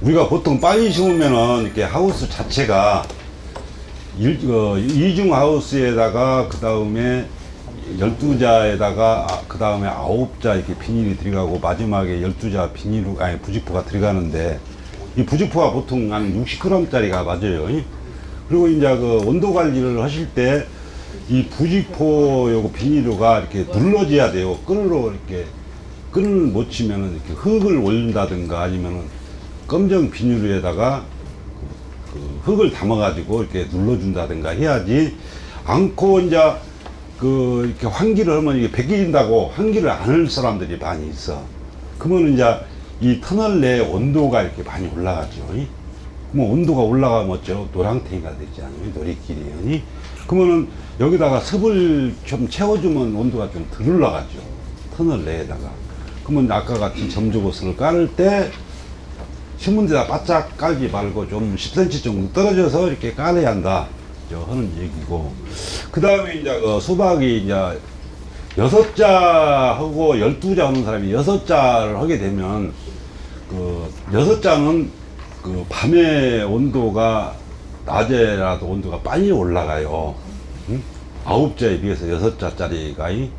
우리가 보통 빨리 심으면은 이렇게 하우스 자체가 이중 하우스에다가 그 다음에 12자에다가 그 다음에 9자 이렇게 비닐이 들어가고 마지막에 12자 비닐로 아니 부직포가 들어가는데 이 부직포가 보통 한 60g 짜리가 맞아요. 그리고 이제 그 온도 관리를 하실 때 이 부직포 요거 비닐로가 이렇게 눌러져야 돼요. 끈으로 이렇게 끈을 못 치면은 이렇게 흙을 올린다든가 아니면은 검정 비닐에다가 그 흙을 담아가지고 이렇게 눌러준다든가 해야지 않고 이제 그 이렇게 환기를 하면 이게 벗겨진다고 환기를 안 할 사람들이 많이 있어. 그러면 이제 이 터널 내 온도가 이렇게 많이 올라가죠. 그러면 온도가 올라가면 어쩌 노랑탱이가 되지 않아요? 놀이끼리. 그러면은 여기다가 습을 좀 채워주면 온도가 좀 덜 올라가죠. 터널 내에다가. 그러면 아까 같이 점조고스를 깔을 때 심은 데다 바짝 깔지 말고 좀 10cm 정도 떨어져서 이렇게 깔아야 한다. 하는 얘기고. 그 다음에 이제 수박이 이제 6자 하고 12자 하는 사람이 6자를 하게 되면 그 6자는 그 밤에 온도가 낮에라도 온도가 빨리 올라가요. 9자에 비해서 6자짜리가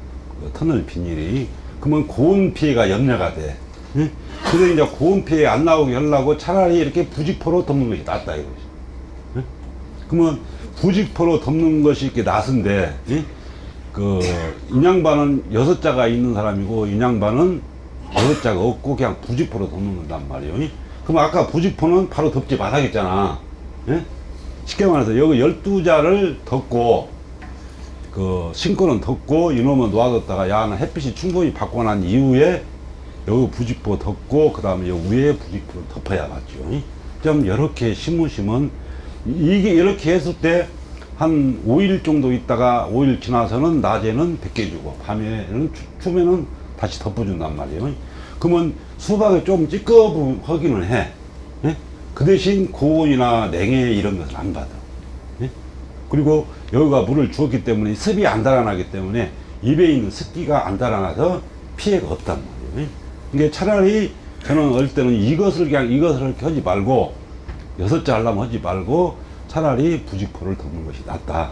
그 터널 비닐이 그러면 고온 피해가 염려가 돼. 그래서 이제 고온 피해 안 나오게 하려고 차라리 이렇게 부직포로 덮는 것이 낫다 이거지. 그러면 부직포로 덮는 것이 이렇게 낫은데 그 인양반은 6자가 있는 사람이고 인양반은 6자가 없고 그냥 부직포로 덮는 건단 말이에요. 그럼 아까 부직포는 바로 덮지 말아야겠잖아. 쉽게 말해서 여기 12자를 덮고 그 신고는 덮고 이놈은 놓아뒀다가 야는 햇빛이 충분히 받고 난 이후에 여기 부직포 덮고 그 다음에 여기 위에 부직포를 덮어야 맞죠. 좀 이렇게 심으시면 이게 이렇게 했을 때 한 5일 정도 있다가 5일 지나서는 낮에는 벗겨주고 밤에는 추우면은 다시 덮어준단 말이에요. 그러면 수박이 좀 찌꺼하기는 해. 그 대신 고온이나 냉해 이런 것을 안 받아. 그리고 여기가 물을 주었기 때문에 습이 안 달아나기 때문에 입에 있는 습기가 안 달아나서 피해가 없단 말이에요. 이게 차라리 저는 어릴 때는 이것을 이렇게 하지 말고 6자 하려면 하지 말고 차라리 부직포를 덮는 것이 낫다.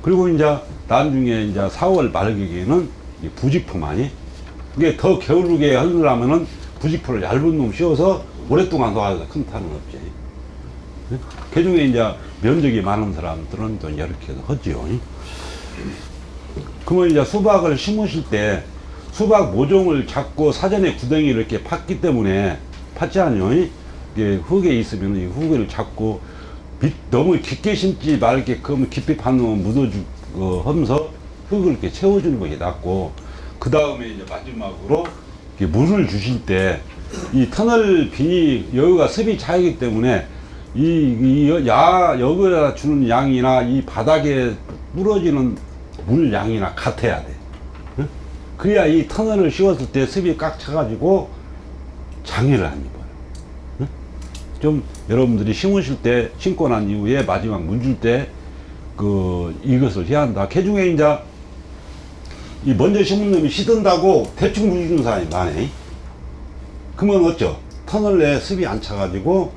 그리고 이제 나중에 이제 4월 말기에는 이 부직포만이 이게 더 게으르게 하려면은 부직포를 얇은 놈 씌워서 오랫동안 놓아도 큰 탈은 없지. 그 중에 이제 면적이 많은 사람들은 또 이렇게 하지요. 그러면 이제 수박을 심으실 때 수박 모종을 잡고 사전에 구덩이를 이렇게 팠기 때문에 팠지 않요? 이게 흙에 있으면 이 흙을 잡고 너무 깊게 심지 말게끔 깊이 파놓으면 묻어주고 하면서 흙을 이렇게 채워주는 것이 낫고 그 다음에 이제 마지막으로 물을 주실 때 이 터널 비닐 여기가 습이 차이기 때문에 여기다 주는 양이나 이 바닥에 뿌려지는 물 양이나 같아야 돼. 그래야 이 터널을 씌웠을 때 습이 꽉 차가지고 장애를 안 입어요. 좀 여러분들이 심으실 때 심고 난 이후에 마지막 물 줄 때 이것을 해야 한다. 그 중에 이제 이 먼저 심은 놈이 시든다고 대충 물 주는 사람이 많네. 그러면 어쩌? 터널 내에 습이 안 차가지고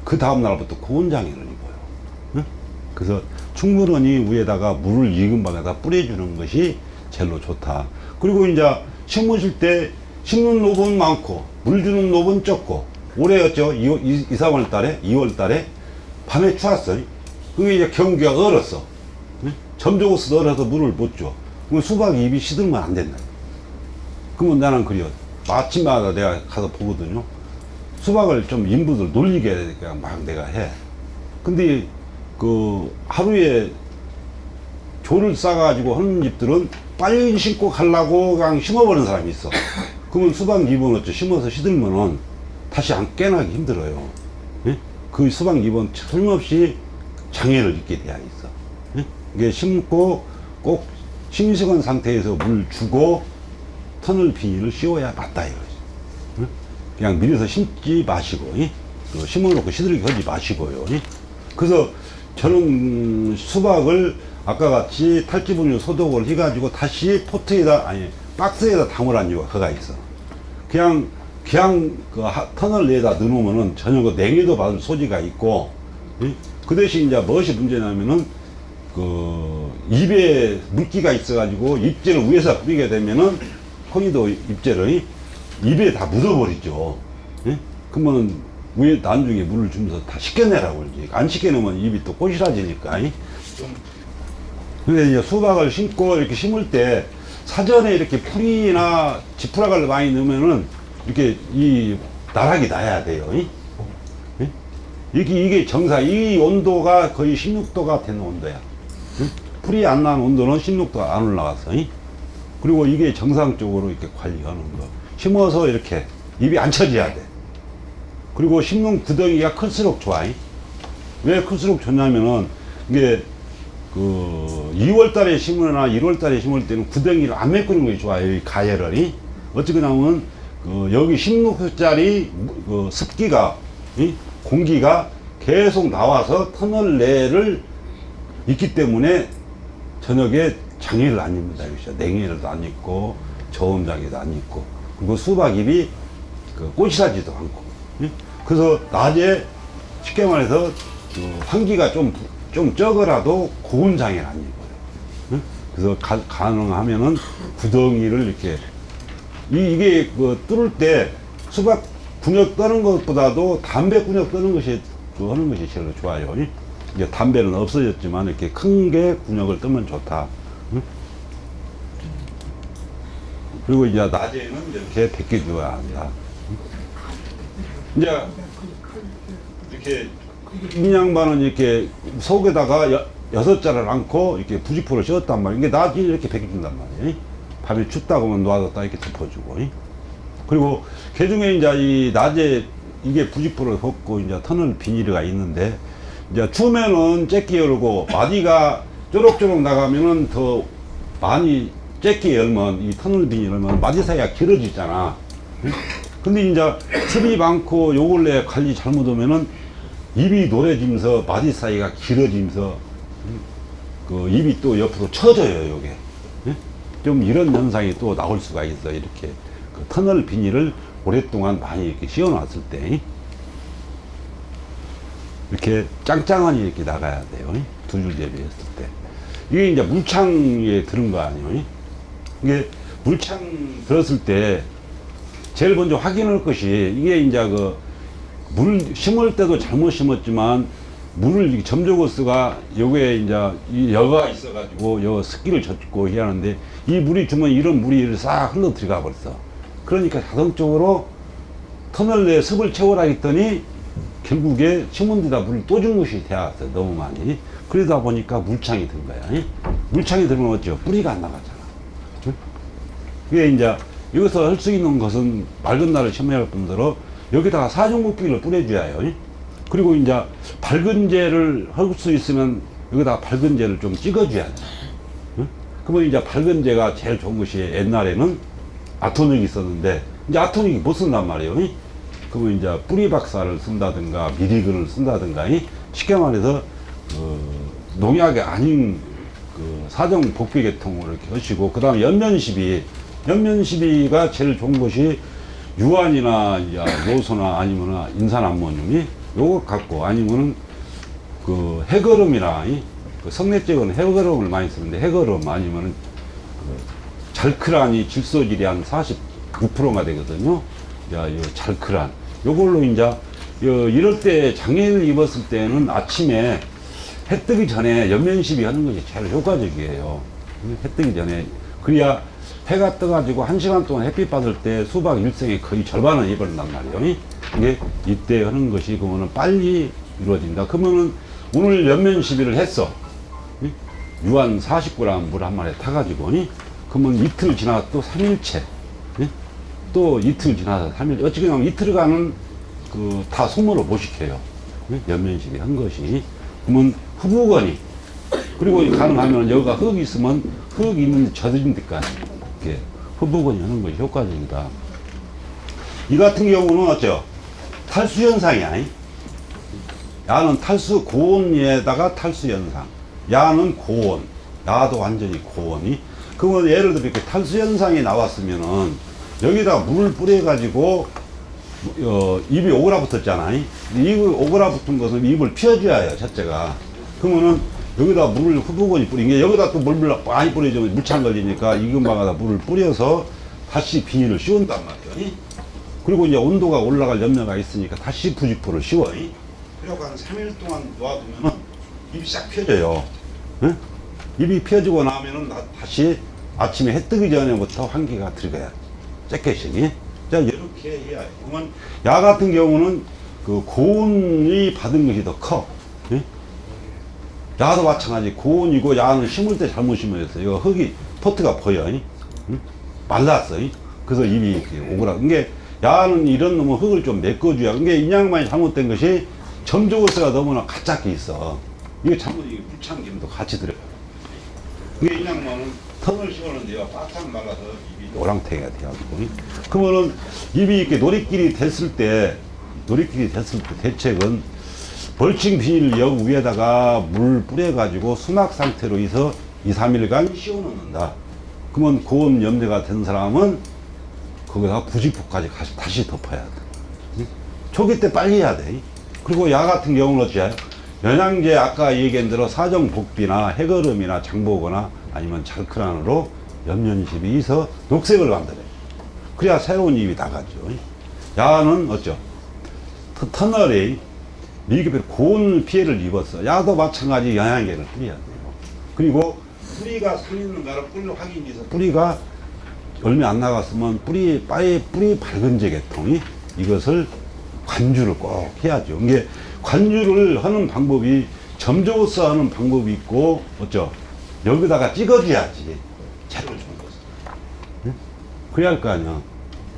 그 다음 날부터 고온 장애를 입어요. 그래서 충분히 위에다가 물을 익은 방에다 뿌려주는 것이 제일로 좋다. 그리고 이제 심으실 때 심는 놈은 많고 물 주는 놈은 적고 올해였죠. 2, 3월 달에 2월 달에 밤에 추웠어요. 그게 이제 경기가 얼었어. 점조고스 얼어서 물을 못 줘. 그럼 수박 잎이 시들면 안 된다. 그러면 나는 그래요. 아침마다 내가 가서 보거든요. 수박을 좀 인부들 놀리게 되니까 막 내가 해. 근데 그 하루에 조를 싸가지고 하는 집들은 빨리 심고 가려고 그냥 심어버리는 사람이 있어. 그러면 수박 잎은 어쩌 심어서 시들면은 다시 안 깨나기 힘들어요. 그 수박 잎은 틀림없이 장애를 입게 되어 있어. 이게 심고 꼭 싱싱한 상태에서 물 주고 터널 비닐을 씌워야 맞다 이거지. 그냥 밀어서 심지 마시고 심어놓고 시들게 하지 마시고요. 그래서 저는 수박을 아까 같이 탈지분유 소독을 해가지고 다시 포트에다 박스에다 담으라는 이유가 그가 있어. 그냥 그냥 그 터널 내에다 넣어놓으면은 전혀 그 냉해도 받을 소지가 있고, 그 대신 이제 무엇이 문제냐면은 그 입에 물기가 있어가지고 입제를 위에서 뿌리게 되면은 콩이도 입제를 입에 다 묻어버리죠. 그러면 위에 나중에 물을 주면서 다 씻겨내라고 그러지. 안 씻겨내면 입이 또 꼬시라지니까. 근데 이제 수박을 심고 이렇게 심을 때 사전에 이렇게 풀이나 지푸라기를 많이 넣으면은 이렇게 이 나락이 나야 돼요. 이게 정상, 이 온도가 거의 16도가 되는 온도야. 풀이 안 난 온도는 16도가 안 올라갔어. 그리고 이게 정상적으로 이렇게 관리하는 거. 심어서 이렇게 입이 안 쳐져야 돼. 그리고 심는 구덩이가 클수록 좋아. 왜 클수록 좋냐면은 이게 그 2월 달에 심으나 1월 달에 심을 때는 구덩이를 안 메꾸는 것이 좋아요. 이 가열을. 어떻게 나오면 그 여기 16도짜리 그 습기가 공기가 계속 나와서 터널 내를 있기 때문에 저녁에 장애를 안 입니다. 냉해를 안 입고 저온장애도 안 입고, 그리고 수박잎이 그 꼬시라지도 않고. 그래서 낮에 쉽게 말해서 그 환기가 좀 적어라도 고온 장애를 안 입어요. 그래서 가능하면은 구덩이를 이렇게 이게 그 뚫을 때 수박 군역 떠는 것보다도 담배 군역 떠는 것이 하는 것이 제일 좋아요. 이제 담배는 없어졌지만 이렇게 큰 게 군역을 뜨면 좋다. 그리고 이제 낮에는 이렇게 벗겨줘야 한다. 이제 이렇게 인양반은 이렇게 속에다가 6자를 안고 이렇게 부직포를 씌웠단 말이에요. 이게 낮에 이렇게 벗겨준단 말이에요. 밤에 춥다고 하면 놔뒀다 이렇게 덮어주고. 그리고 개중에 이제 이 낮에 이게 부직포를 벗고 이제 터널 비닐가 있는데, 이제 추우면은 쬐끼 열고 마디가 쪼록쪼록 나가면은 더 많이 쬐끼 열면 이 터널 비닐 열면 마디 사이가 길어지잖아. 근데 이제 습이 많고 요 근래 관리 잘못하면은 입이 노래지면서 마디 사이가 길어지면서 그 입이 또 옆으로 처져요, 요게. 좀 이런 현상이 또 나올 수가 있어. 이렇게 그 터널 비닐을 오랫동안 많이 이렇게 씌워놨을 때 이렇게 짱짱하니 이렇게 나가야 돼요. 두 줄 대비했을 때. 이게 이제 물창에 들은 거 아니에요. 이게 물창 들었을 때 제일 먼저 확인할 것이, 이게 이제 그 물 심을 때도 잘못 심었지만 물을 점조고스가 요게 이제 이 여가 있어가지고 요 습기를 젖고 해야 하는데, 이 물이 주면 이런 물이 싹 흘러 들어가 버렸어. 그러니까 자동적으로 터널 내에 습을 채우라 했더니 결국에 심은 데다 물을 또 준 것이 되었어, 너무 많이. 그러다 보니까 물창이 든 거야. 물창이 들면 어쩌? 뿌리가 안 나가잖아. 그게 이제 여기서 할 수 있는 것은 맑은 날을 심어야 할 뿐더러 여기다가 사종국비를 뿌려줘야 해요. 그리고 이제 밝은재를 할 수 있으면 여기다가 밝은재를 좀 찍어줘야 돼. 그러면 이제 밝은재가 제일 좋은 것이, 옛날에는 아토닉이 있었는데 이제 아토닉이 못 쓴단 말이에요. 그러면 이제 뿌리박사를 쓴다든가 미리근을 쓴다든가, 쉽게 말해서 농약이 아닌 그 사정 복비계통으로 이렇게 하시고, 그 다음에 연면시비가 제일 좋은 것이 유안이나 요소나 아니면 인산암모늄이 요거 갖고, 아니면은 그 해거름이나 그 성내적은 해거름을 많이 쓰는데, 해거름 아니면은 그 잘크란이 질소질이 한 46%가 되거든요. 요 잘크란 요걸로 이제 이럴 때 장애를 입었을 때는 아침에 해 뜨기 전에 연면시비 하는 것이 제일 효과적이에요. 해 뜨기 전에. 그래야 해가 떠가지고 1시간 동안 햇빛 받을 때 수박 일생의 거의 절반은 입어낸단 말이에요. 이게 이때 하는 것이 그러면은 빨리 이루어진다. 그러면은 오늘 연면 시비를 했어. 유한 40g 물 한 마리에 타가지고. 그러면 이틀 지나서 또 3일째. 또 이틀 지나서 3일. 어찌 보면 이틀간은 그 다 손으로 못 시켜요. 연면 시비 한 것이. 그러면 후부건이. 그리고 가능하면 여기가 흙이 있으면 흙 있는 젖은 데까지 이렇게 후부건이 하는 것이 효과적이다. 이 같은 경우는 어쩌? 탈수 현상이야. 야는 탈수 고온에다가 탈수 현상. 야는 고온. 야도 완전히 고온이. 그러면 예를 들어 이렇게 탈수 현상이 나왔으면은 여기다 물을 뿌려가지고 입이 오그라붙었잖아. 이 오그라붙은 것은 입을 피워줘야 해요, 첫째가. 그러면은 여기다 물을 후두건이 뿌린 게 여기다 또 물 많이 뿌려주면 물찬 걸리니까 이금방에다 물을 뿌려서 다시 비닐을 씌운단 말이에요. 그리고 이제 온도가 올라갈 염려가 있으니까 다시 부직포를 씌워. 그리고 한 3일 동안 놓아두면은 입이 싹 펴져요. 응? 입이 펴지고 나면은 다시 아침에 해 뜨기 전에부터 환기가 들어가야 돼. 쬐개씩. 자, 이렇게 해야 해. 그러면 야 같은 경우는 그 고온이 받은 것이 더 커. 예? 야도 마찬가지. 고온이고 야는 심을 때 잘못 심어졌어. 이거 흙이, 포트가 보여. 응? 말랐어. 그래서 입이 이렇게 오그라. 이게 야는 이런 놈은 흙을 좀 메꿔줘야. 이게 인양반이 잘못된 것이 점조고스가 너무나 가짜게 있어. 이게 잘못, 이게 불찬 기름도 같이 들어가요. 이게 인양반은 턴을 씌우는데요. 바짝 말라서 입이 노랑탱이가 돼가지고. 그러면은 입이 이렇게 노리끼리 됐을 때 대책은 벌칭 비닐 역 위에다가 물 뿌려가지고 수납 상태로 해서 2, 3일간 씌워놓는다. 그러면 고온 염려가 된 사람은 거기다가 부직포까지 다시 덮어야 돼. 초기 때 빨리 해야 돼. 그리고 야 같은 경우는 어찌해요? 영양제 아까 얘기한 대로 사정복비나 해거름이나 장보거나 아니면 잘크란으로 옆면십이 있어 녹색을 만들어요. 그래야 새로운 잎이 나가죠. 야는 어쩌? 터널이 미리급에 고온 피해를 입었어. 야도 마찬가지 영양제를 뿌려야 돼요. 그리고 뿌리가 상있는가를 뿌리 확인해서 뿌리가 얼마 안 나갔으면 뿌리 밝은제 계통이 이것을 관주를 꼭 해야죠. 이게 관주를 하는 방법이 점조스 하는 방법이 있고 어쩌? 여기다가 찍어줘야지. 채를 주는 것을. 응? 그래야 할 거 아니야.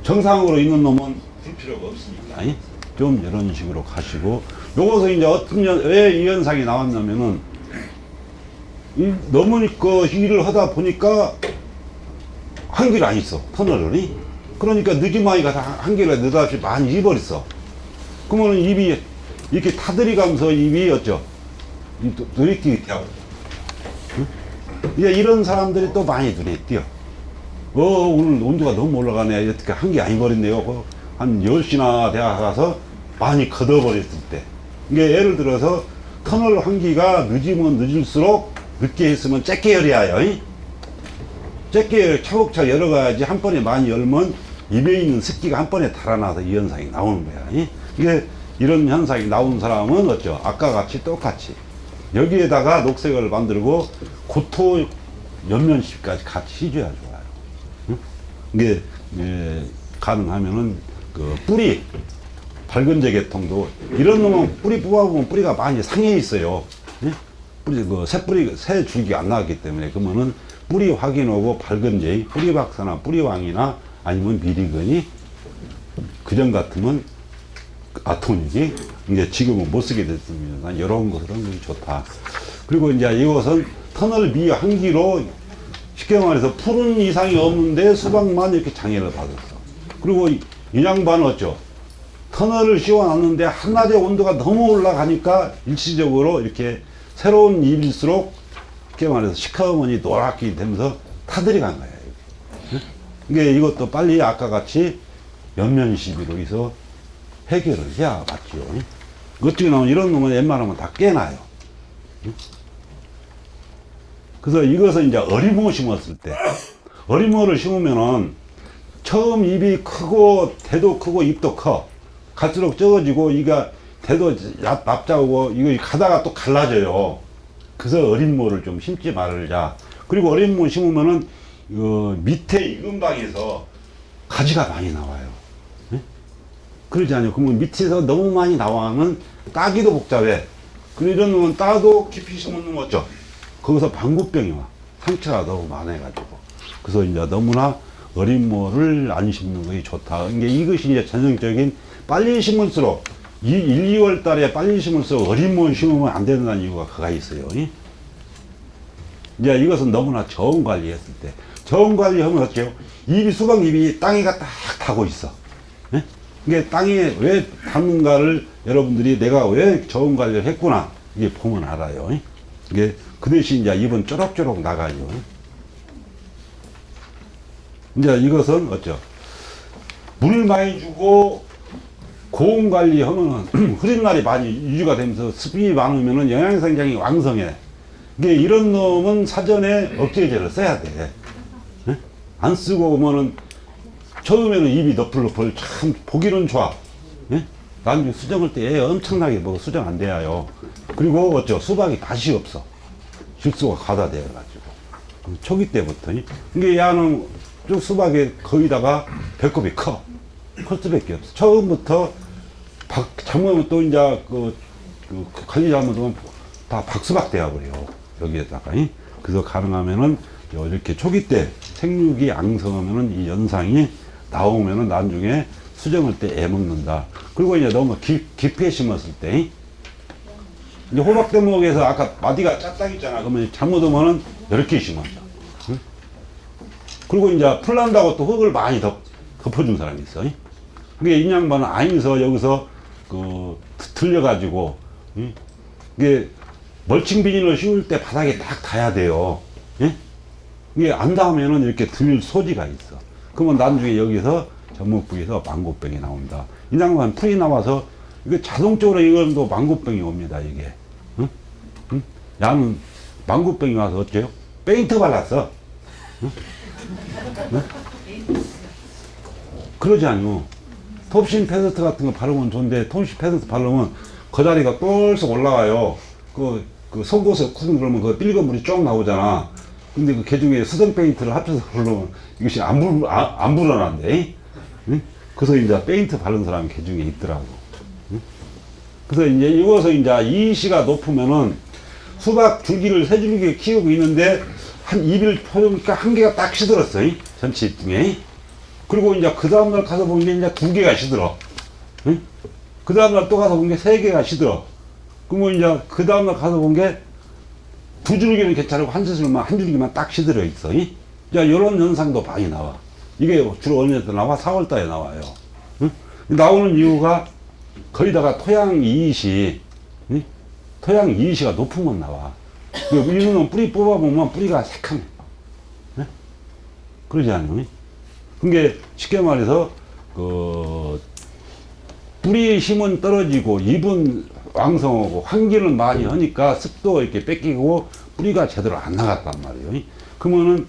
정상으로 있는 놈은 줄 필요가 없으니까. 좀 이런 식으로 가시고, 요것은 이제 왜 이 현상이 나왔냐면은, 너무 일을 하다 보니까 한기를 안 있어, 터널을. 그러니까 늦지마이가 한기를 느닷없이 많이 입어버렸어. 그러면 입이 이렇게 타들이가면서 입이 어쩌? 들이끼게 되어. 이제 이런 사람들이 또 많이 눈에 띄어. 오늘 온도가 너무 올라가네. 어떻게 한기 안 입어버렸네요. 한 10시나 대학 가서 많이 걷어버렸을 때. 이게 예를 들어서 터널 환기가 늦으면 늦을수록 늦게 했으면 쬐게 열어야. 쬐게 차곡차곡 열어가야지 한 번에 많이 열면 입에 있는 습기가 한 번에 달아나서 이 현상이 나오는 거야. 이게 이런 현상이 나온 사람은 어쩌? 아까 같이 똑같이 여기에다가 녹색을 만들고 고토 옆면십까지 같이 해줘야 좋아요. 응? 이게 가능하면은 그 뿌리 밝은제 계통도 이런 놈은 뿌리 뽑아보면 뿌리가 많이 상해 있어요. 예? 뿌리 새 줄기가 안 나왔기 때문에 그러면은 뿌리 확인하고 밝은제 뿌리박사나 뿌리왕이나 아니면 미리건이 그전 같으면 아토닉이 이제 지금은 못 쓰게 됐습니다. 이런 것은 좋다. 그리고 이제 이것은 터널 미환기로 쉽게 말해서 푸른 이상이 없는데 수박만 이렇게 장애를 받았어. 그리고 이 양반은 어쩌? 터널을 씌워놨는데 한낮에 온도가 너무 올라가니까 일시적으로 이렇게 새로운 잎일수록 쉽게 말해서 시커머니 노랗게 되면서 타들이 간 거야. 이게 이것도 빨리 아까 같이 옆면 시비로 해서 해결을 해야 맞죠. 어떻게 나오면 이런 놈은 웬만하면 다 깨나요. 그래서 이것은 이제 어리모 심었을 때, 어리모를 심으면은 처음 잎이 크고 대도 크고 잎도 커. 갈수록 적어지고 이가 대도 납작하고 이거 가다가 또 갈라져요. 그래서 어린 모를 좀 심지 말자. 그리고 어린 모 심으면은 밑에 이근방에서 가지가 많이 나와요. 네? 그러지 않아요. 그러면 밑에서 너무 많이 나와면 따기도 복잡해. 그리고 이런 놈은 따도 깊이 심으면 어쩌? 거기서 방구병이 와. 상처가 너무 많아가지고. 그래서 이제 너무나 어린 모를 안 심는 것이 좋다. 이것이 이제 전형적인 빨리 심을수록 1, 2월 달에 빨리 심을수록 어린 모 심으면 안 된다는 이유가 그가 있어요. 이제 이것은 너무나 저온 관리했을 때. 저온 관리하면 어때요? 수박잎이 땅에가 딱 타고 있어. 예? 이게 땅에 왜 닿는가를 여러분들이 내가 왜 저온 관리를 했구나. 이게 보면 알아요. 이게 그 대신 이제 잎은 쪼록쪼록 나가요. 이제 이것은 어쩌? 물 많이 주고 고온 관리하면은 흐린 날이 많이 유지가 되면서 습이 많으면은 영양성장이 왕성해. 이게 이런 놈은 사전에 억제제를 써야 돼. 예? 안 쓰고 오면은 처음에는 입이 너플너플 참 보기는 좋아. 예? 나중에 수정할 때 애 엄청나게 먹어. 수정 안 돼요. 그리고 어쩌 수박이 맛이 없어. 질소가 과다되어가지고 초기 때부터. 이게 야는 쭉 수박에 거기다가 배꼽이 커. 클 수밖에 없어. 처음부터 잘못하면 또 이제 관리 잘못하면 다 박수박 되어버려. 여기에다가. 그래서 가능하면은 이렇게 초기 때 생육이 양성하면은 이 현상이 나오면은 나중에 수정할 때 애 먹는다. 그리고 이제 너무 깊게 심었을 때 이제 호박대목에서 아까 마디가 짝딱 있잖아. 그러면 잘못하면은 이렇게 심었다. 응? 그리고 이제 풀난다고 또 흙을 많이 덮어준 사람이 있어. 그게 이 양반은 아니서 여기서 틀려가지고 이게 멀칭 비닐을 씌울 때 바닥에 딱 닿아야 돼요. 예? 이게 안 닿으면은 이렇게 들 소지가 있어. 그러면 나중에 여기서 전목부에서 망고병이 나온다. 이 양반 풀이 나와서 이거 자동적으로 이건도 망고병이 옵니다. 이게. 응? 응? 야는 망고병이 와서 어째요? 페인트 발랐어. 응? 응? 그러지 않요. 톱신 페스트 같은 거 바르면 좋은데 톱신 페스트 바르면 그 자리가 똘썩 올라와요. 그 속옷에 쿵 그러면 그 삘거 물이 쭉 나오잖아. 근데 그 개중에 수성 페인트를 합쳐서 바르면 이것이 안 불어난대. 응? 그래서 이제 페인트 바른 사람이 개중에 있더라고. 응? 그래서 이제 이것을 이제 이시가 높으면은 수박 줄기를 세 줄기 키우고 있는데 한 2일 퍼니까 한 개가 딱 시들었어. 전체 중에. 그리고 이제 그 다음날 가서 본 게 이제 2개가 시들어. 응? 그 다음날 또 가서 본 게 3개가 시들어. 그러면 이제 그 다음날 가서 본 게 2줄기는 괜찮고 한 줄기만 딱 시들어 있어. 이제 이런 현상도 많이 나와. 이게 주로 언제 때 나와? 4월 달에 나와요. 응? 나오는 이유가 거기다가 토양 이의시, 응? 토양 이의시가 높으면 나와. 이거는 뿌리 뽑아보면 뿌리가 새카매. 응? 그러지 않니? 그게 쉽게 말해서 뿌리의 힘은 떨어지고 잎은 왕성하고 환기는 많이 하니까 습도 이렇게 뺏기고 뿌리가 제대로 안 나갔단 말이에요. 그러면은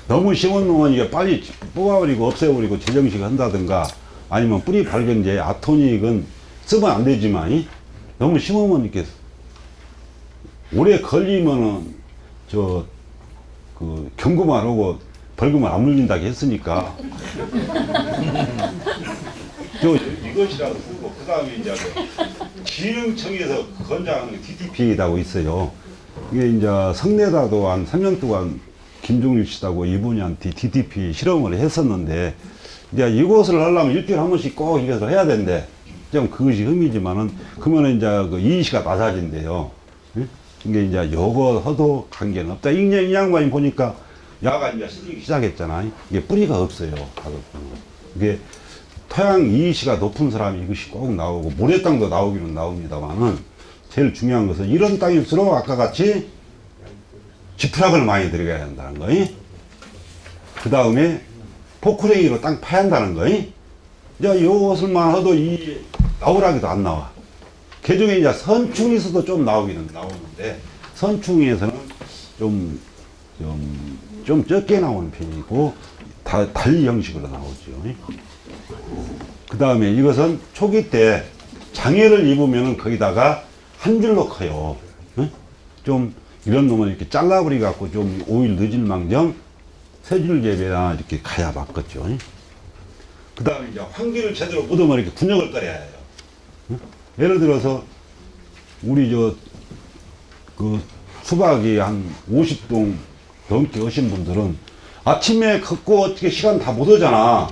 너무 심은 놈은 이게 빨리 뽑아버리고 없애버리고 재정식 한다든가 아니면 뿌리 발견제 아토닉은 쓰면 안 되지만 너무 심으면 이렇게 오래 걸리면은 경고만 하고 벌금을 안 물린다고 했으니까 이것이라고 쓰고 그 다음에 이제 기능청에서 권장하는 게 DTP라고 있어요. 이게 이제 성내다도 한 3년 동안 김종일 씨하고 이분이한테 DTP 실험을 했었는데 이제 이것을 하려면 일주일에 한 번씩 꼭 이것을 해야 된대. 좀 그것이 흠이지만은 그러면 이제 이의시가 낮아진대요. 이게 이제 요거 허도 관계는 없다. 이 양반이 보니까 야가 이제 시들기 시작했잖아. 이게 뿌리가 없어요. 이게 토양 이의시가 높은 사람이 이것이 꼭 나오고 모래땅도 나오기는 나옵니다만은 제일 중요한 것은 이런 땅일수록 아까 같이 지푸락을 많이 들어가야 한다는 거이. 그 다음에 포크레이로 땅 파야 한다는 거이. 이제 요것을만 해도 이 나오라기도 안 나와. 개중에 이제 선충에서도 좀 나오기는 나오는데 선충에서는 좀 적게 나오는 편이고 달리 형식으로 나오죠. 그 다음에 이것은 초기 때 장애를 입으면은 거기다가 한 줄로 커요. 좀 이런 놈은 이렇게 잘라버리 갖고 좀 오일 늦을 망정 세 줄 재배나 이렇게 가야 맞겠죠. 그 다음에 이제 환기를 제대로 묻으면 이렇게 군역을 끓여야 해요. 예를 들어서 우리 수박이 한 50동 넘게 하신 분들은 아침에 걷고 어떻게 시간 다 못 오잖아.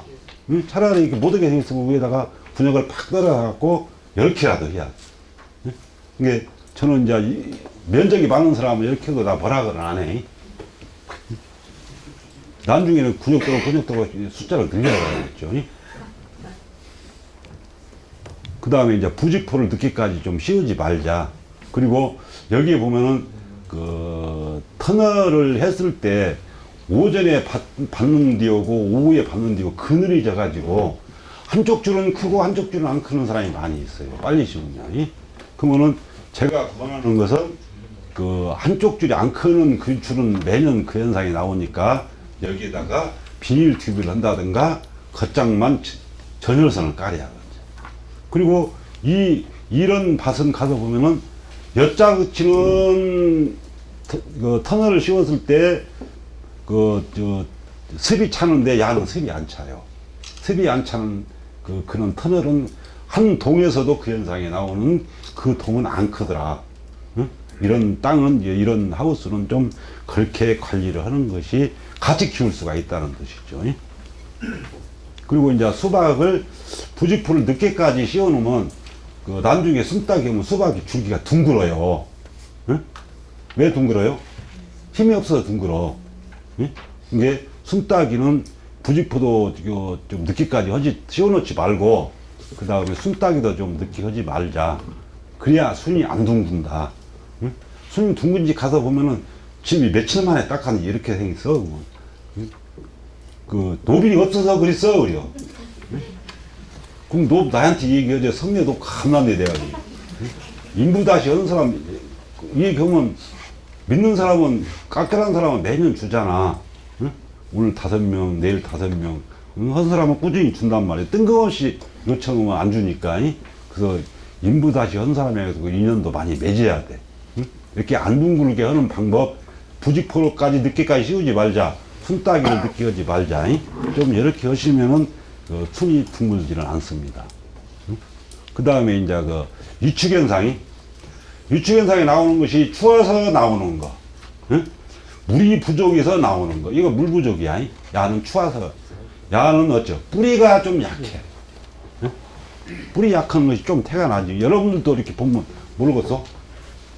응? 차라리 이렇게 못 오게 생겼으면 위에다가 분역을 팍 떨어갖고 10개라도 해야 돼. 이게 저는 이제 면적이 많은 사람은 이렇게 해도 나 뭐라고는 안 해. 나중에는 근육도가 숫자를 늘려야겠죠. 그 다음에 이제 부직포를 늦게까지 좀 씌우지 말자. 그리고 여기에 보면은 터널을 했을 때 오전에 받는 뒤오고 오후에 받는 뒤고 그늘이 져가지고 한쪽 줄은 크고 한쪽 줄은 안 크는 사람이 많이 있어요. 빨리 심으면. 그러면은 제가 권하는 것은 그 한쪽 줄이 안 크는 그 줄은 매년 그 현상이 나오니까 여기에다가 비닐 튜브를 한다든가 겉장만 전열선을 깔아야 하거든요. 그리고 이런 밭은 가서 보면은 엿자그치는 그 터널을 씌웠을 때 습이 차는데 야는 습이 안 차요. 습이 안 차는 그런 터널은 한 동에서도 그 현상이 나오는 그 동은 안 크더라. 응? 이런 땅은 이런 하우스는 좀 그렇게 관리를 하는 것이 같이 키울 수가 있다는 뜻이죠. 그리고 이제 수박을 부직포를 늦게까지 씌워 놓으면 그 나중에 숨따기 오면 수박이 줄기가 둥글어요. 응? 왜 둥글어요? 힘이 없어서 둥글어. 응? 이게 숨따기는 부직포도 좀 늦게까지 씌워놓지 말고 그 다음에 숨따기도 좀 늦게 하지 말자. 그래야 순이 안 둥근다. 응? 순이 둥근지 가서 보면은 집이 며칠 만에 딱하니 이렇게 생겼어. 응? 그 노빌이 없어서 그랬어 그래요. 응? 그럼 너 나한테 얘기하지. 성내도 감남내 돼야지. 인부다시 하는 사람 이 경우는 믿는 사람은 깎으라는 사람은 매년 주잖아. 응? 오늘 5명, 내일 5명. 한 사람은 꾸준히 준단 말이야. 뜬금없이 요청하면 안 주니까. 그래서 인부다시 한 사람에게서 그 인연도 많이 맺어야 돼. 응? 이렇게 안 둥글게 하는 방법, 부직포로까지 늦게까지 씌우지 말자. 순따기를 늦게 하지 말자. 좀 이렇게 하시면은 그 순이 둥글지는 않습니다. 응? 그 다음에 이제 그 유축현상이 나오는 것이 추워서 나오는 거. 응? 물이 부족해서 나오는 거. 이거 물 부족이야. 야는 추워서. 야는 어쩌? 뿌리가 좀 약해. 응? 뿌리 약한 것이 좀 태가 나지. 여러분들도 이렇게 보면 모르겠어?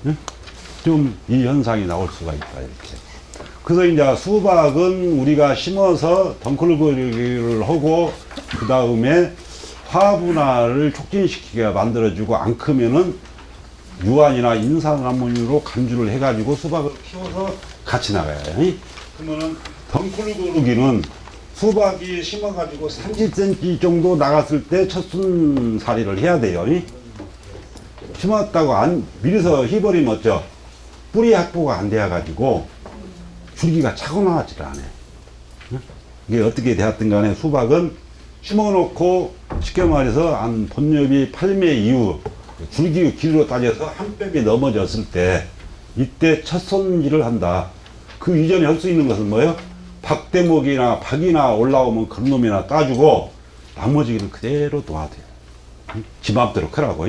응? 좀 이 현상이 나올 수가 있다. 이렇게. 그래서 이제 수박은 우리가 심어서 덩클거리를 하고 그 다음에 화분화를 촉진시키게 만들어주고 안 크면은 유한이나 인산암모니로 감주를 해가지고 수박을 키워서 같이 나가요. 그러면은 덩쿨 고르기는 수박이 심어가지고 30cm 정도 나갔을 때 첫순살이를 해야 돼요. 심었다고 미리서 해버리면 어쩌? 뿌리 확보가 안 돼가지고 줄기가 차고 나가지를 않아요. 이게 어떻게 되었든 간에 수박은 심어놓고 쉽게 말해서 한 본엽이 8매 이후 줄기 길이로 따져서 한 뼘이 넘어졌을 때 이때 첫 손질을 한다. 그 이전에 할 수 있는 것은 뭐예요? 박대목이나 박이나 올라오면 그런 놈이나 따주고 나머지는 그대로 놔둬요. 지 맘대로 크라고.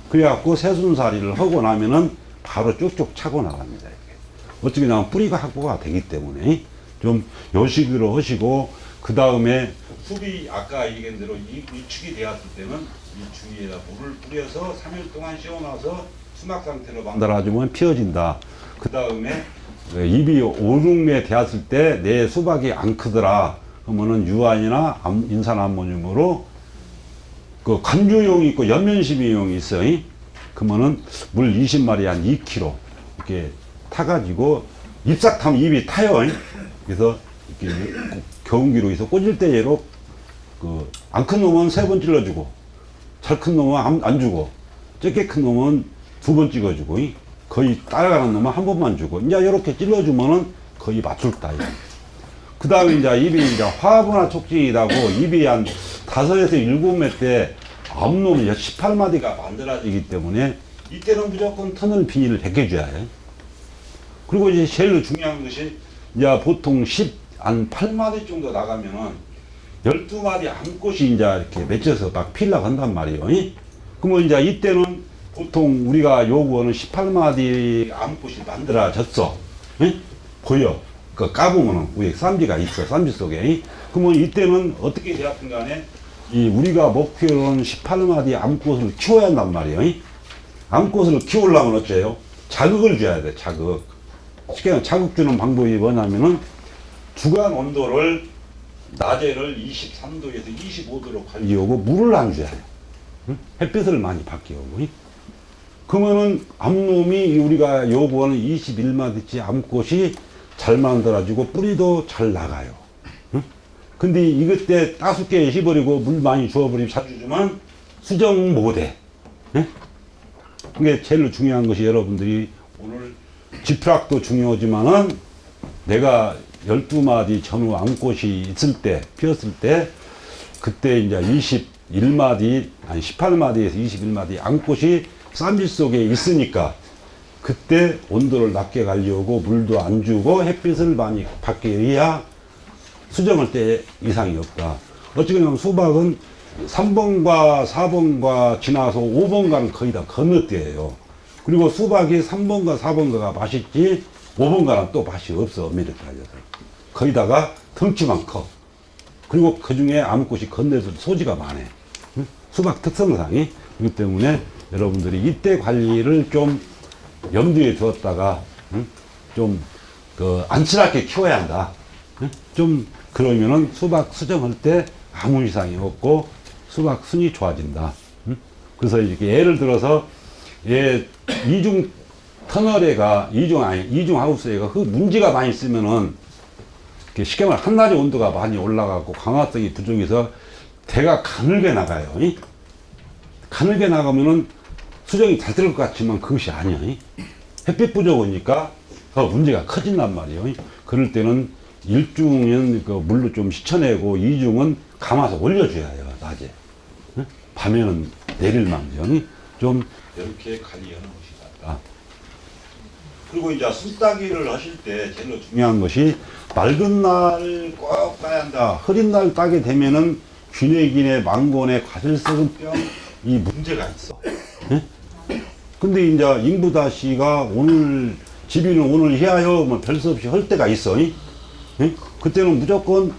그래갖고 새순살이를 하고 나면은 바로 쭉쭉 차고 나갑니다. 어떻게 나면 뿌리가 확보가 되기 때문에 좀 요식으로 하시고 그 다음에 숲이 아까 얘기한 대로 위축이 되었을 때는 이 주위에다 물을 뿌려서 3일 동안 씌워놔서 수막 상태로 만들어주면 피어진다. 그 다음에 잎이 5, 6매 되었을 때 내 수박이 안 크더라. 그러면은 유한이나 인산암모늄으로 그 간주용이 있고 연면심이용이 있어요. 그러면은 물 20마리 한 2kg 이렇게 타가지고 잎싹 타면 잎이 타요. 그래서 이렇게 경운기로 해서 꽂을 때 얘로 그 안 큰 놈은 3번 찔러주고 잘 큰 놈은 안 주고 적게 큰 놈은 2번 찍어주고 거의 따라가는 놈은 1번만 주고 이제 이렇게 찔러주면은 거의 맞출다. 그 다음에 이제 잎이 이제 화분화 촉진이라고 잎이 한 5에서 7매 때 암놈이 18마디가 만들어지기 때문에 이때는 무조건 터널 비닐을 벗겨줘야 해. 그리고 이제 제일 중요한 것이 이제 보통 8마디 정도 나가면은 12마디 암꽃이 이제 이렇게 맺혀서 막 피려고 한단 말이에요. 그러면 이제 이때는 보통 우리가 요구하는 18마디 암꽃이 만들어졌어. 보여. 그 까보면은 위에 쌈지가 있어. 쌈지 속에. 그러면 이때는 어떻게 되었든 간에 우리가 목표로는 18마디 암꽃을 키워야 한단 말이에요. 암꽃을 키우려면 어째요? 자극을 줘야 돼. 자극. 쉽게 말하면 자극 주는 방법이 뭐냐면은 주간 온도를 낮에를 23도에서 25도로 관리하고 물을 안 줘야 돼요. 햇빛을 많이 받게 하고. 그러면은 암놈이 우리가 요구하는 21마디치 암꽃이 잘 만들어지고 뿌리도 잘 나가요. 근데 이것 때 따숩게 해버리고 물 많이 주어버리면 자주 주면 수정 못해. 예? 그게 제일 중요한 것이 여러분들이 오늘 지프락도 중요하지만은 내가 12마디 전후 암꽃이 있을 때, 피었을 때, 그때 이제 21마디, 아니 18마디에서 21마디 암꽃이 쌈짓 속에 있으니까 그때 온도를 낮게 가려고 물도 안 주고 햇빛을 많이 받게 해야 수정할 때 이상이 없다. 어찌됐든 수박은 3번과 4번과 지나서 5번과는 거의 다 건너뛰어요. 그리고 수박이 3번과 4번과가 맛있지 5번과는 또 맛이 없어. 엄밀히 따져서 거기다가 덩치만 커. 그리고 그 중에 암꽃이 건네서 소지가 많아. 응? 수박 특성상이. 그렇기 때문에 여러분들이 이때 관리를 좀 염두에 두었다가 응? 좀 안칠하게 키워야 한다. 응? 좀 그러면은 수박 수정할 때 아무 이상이 없고 수박 순이 좋아진다. 응? 그래서 이렇게 예를 들어서 이중 터널에가 이중 하우스에가 그 문제가 많이 있으면은 쉽게 말하면 한낮의 온도가 많이 올라가고 강화성이 부족해서 대가 가늘게 나가요. 이? 가늘게 나가면은 수정이 잘 될 것 같지만 그것이 아니야. 이? 햇빛 부족하니까 더 문제가 커진단 말이에요. 이? 그럴 때는 일중은 그 물로 좀 씻어내고 이중은 감아서 올려줘야 해요. 낮에. 이? 밤에는 내릴 망정. 좀 이렇게 관리하는 것이 낫다. 그리고 이제 순따기를 하실 때 제일 중요한 것이 맑은 날 꼭 따야 한다. 흐린 날 따게 되면은 균해균의 망곤의 과실성병 이 문제가 있어. 예? 근데 이제 인부다시가 오늘 집이는 오늘 해야요. 뭐 별 수 없이 할 때가 있어. 예? 그때는 무조건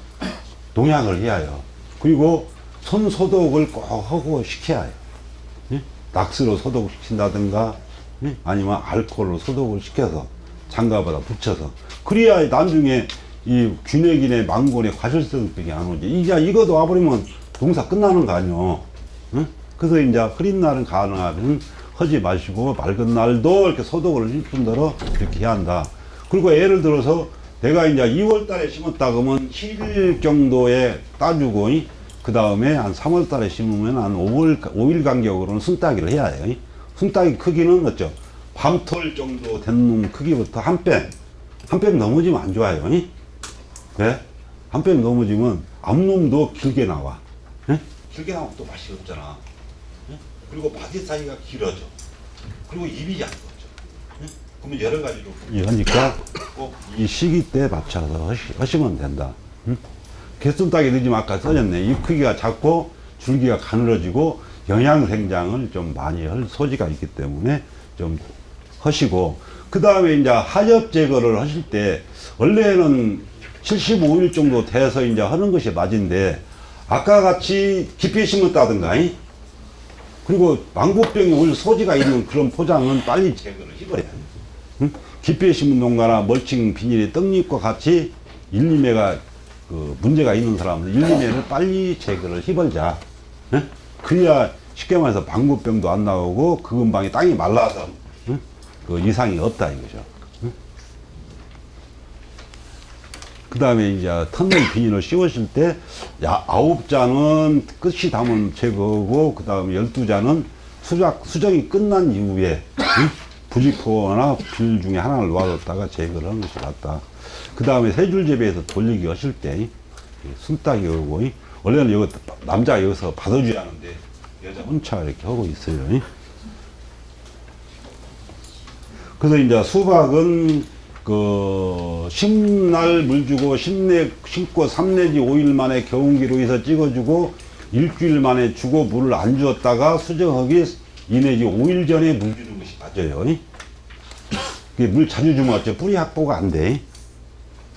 농약을 해야 해요. 그리고 손 소독을 꼭 하고 시켜야 해요. 예? 낙스로 소독시킨다든가 아니면 알코올로 소독을 시켜서 장갑에다 붙여서 그래야 나중에 이 균해균의 망곤의 과실성병이 안 오지. 이제 이것도 와버리면 농사 끝나는 거 아니요. 응? 그래서 이제 흐린 날은 가능하면 하지 마시고 맑은 날도 이렇게 소독을 일분 대로 이렇게 해야 한다. 그리고 예를 들어서 내가 이제 2월 달에 심었다 그러면 7일 정도에 따주고 그 다음에 한 3월 달에 심으면 한 5일 간격으로는 순따기를 해야 해요. 순따기 크기는 어쩌? 밤톨 정도 된 놈 크기부터 한 뺨 넘어지면 안 좋아요. 왜? 한 뺨 넘어지면 앞놈도 길게 나와. 예? 길게 나오면 또 맛이 없잖아. 예? 그리고 바지 사이가 길어져. 그리고 입이 얇아져. 예? 그러면 여러 가지로 그러니까 꼭 이 시기 때 맞춰서 하시면 된다. 응? 개순따기 늦으면 아까 써졌네. 이 크기가 작고 줄기가 가늘어지고 영양 생장을 좀 많이 할 소지가 있기 때문에 좀 하시고, 그 다음에 이제 하엽 제거를 하실 때 원래는 75일 정도 돼서 이제 하는 것이 맞은데 아까 같이 깊이 심었다든가 그리고 망고병이 올 소지가 있는 그런 포장은 빨리 제거를 해버려야 돼요. 응? 깊이 심은 농가나 멀칭 비닐의 떡잎과 같이 1, 2매가 그 문제가 있는 사람은 1, 2매를 빨리 제거를 해버리자. 응? 그래야 쉽게 말해서 망고병도 안 나오고 그 근방에 땅이 말라서 응? 그 이상이 없다 이거죠. 응? 그 다음에 이제 터널 비닐을 씌우실 때 9자는 끝이 담은 제거고 그 다음에 12자는 수정이 끝난 이후에 응? 부직포나 빌 중에 하나를 놓아뒀다가 제거를 하는 것이 낫다. 그 다음에 세 줄 재배에서 돌리기 하실 때 순따기 오고 원래는 여기 남자가 여기서 받아줘야 하는데 여자 혼자 이렇게 하고 있어요. 그래서 이제 수박은 그 심날 물 주고 심고 3 내지 5일 만에 경운기로 해서 찍어주고 일주일 만에 주고 물을 안 주었다가 수정하기 2 내지 5일 전에 물 주는 것이 맞아요. 물 자주 주면 어째 뿌리 확보가 안 돼.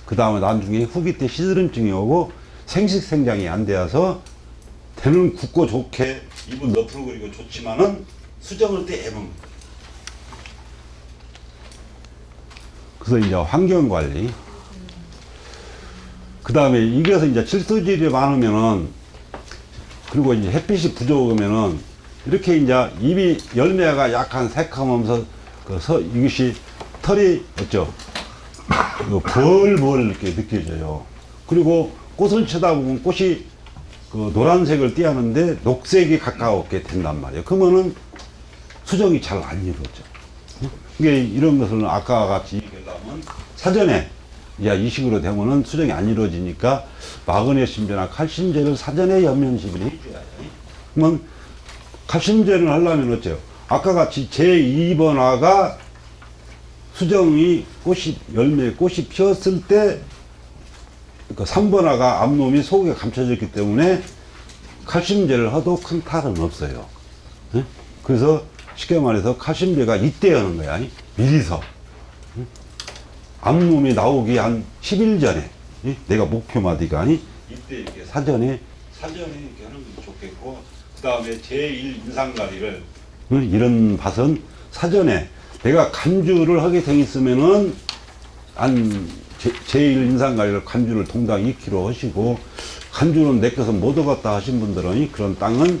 그 다음에 나중에 후기 때 시드름증이 오고 생식생장이 안 되어서 대는 굵고 좋게 입은 너풀거리고 좋지만은 수정할 때 애먹는 거예요. 그래서 이제 환경관리. 그 다음에 이게서 이제 질소질이 많으면은 그리고 이제 햇빛이 부족하면은 이렇게 이제 입이 열매가 약간 새카면서 이것이 털이 어쩌 벌벌 이렇게 느껴져요. 그리고 꽃을 쳐다보면 꽃이 그 노란색을 띠하는데 녹색이 가까웠게 된단 말이에요. 그러면은 수정이 잘 안 이루어져. 이게 이런 것은 아까 같이 얘기하려면 사전에 이 식으로 되면은 수정이 안 이루어지니까 마그네슘제나 칼슘제를 사전에 연면시비를 해줘야 돼. 그러면 칼슘제를 하려면 어째요? 아까 같이 제2번화가 수정이 꽃이 열매 꽃이 피었을 때 그 3번화가 앞놈이 속에 감춰졌기 때문에 칼슘제를 해도 큰 탈은 없어요. 네? 그래서 쉽게 말해서 칼슘제가 이때 하는 거야. 미리서. 앞놈이 나오기 한 10일 전에 내가 목표마디가 이때 이렇게 사전에 이렇게 하는 게 좋겠고, 그 다음에 제1 인상가리를 이런 밭은 사전에 내가 간주를 하게 돼 있으면은 제1 인상가리를 간주를 동당 2kg 하시고, 간주는 내 것은 못 얻었다 하신 분들은 그런 땅은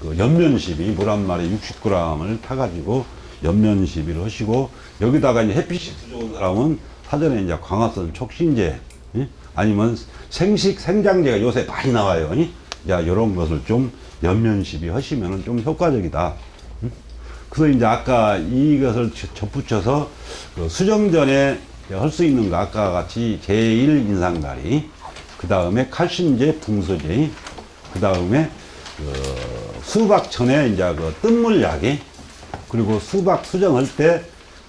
그 연면시비 물 한 마리 60g을 타가지고 연면시비를 하시고, 여기다가 이제 햇빛이 부족한 사람은 사전에 이제 광합성 촉신제 아니면 생장제가 요새 많이 나와요. 이런 것을 좀 연면시비 하시면은 좀 효과적이다. 그래서 이제 아까 이것을 접붙여서 그 수정 전에 할 수 있는 거 아까 같이 제1 인상가리, 그 다음에 칼슘제, 붕소제, 그 다음에 수박 전에 이제 그 뜬물약이, 그리고 수박 수정할 때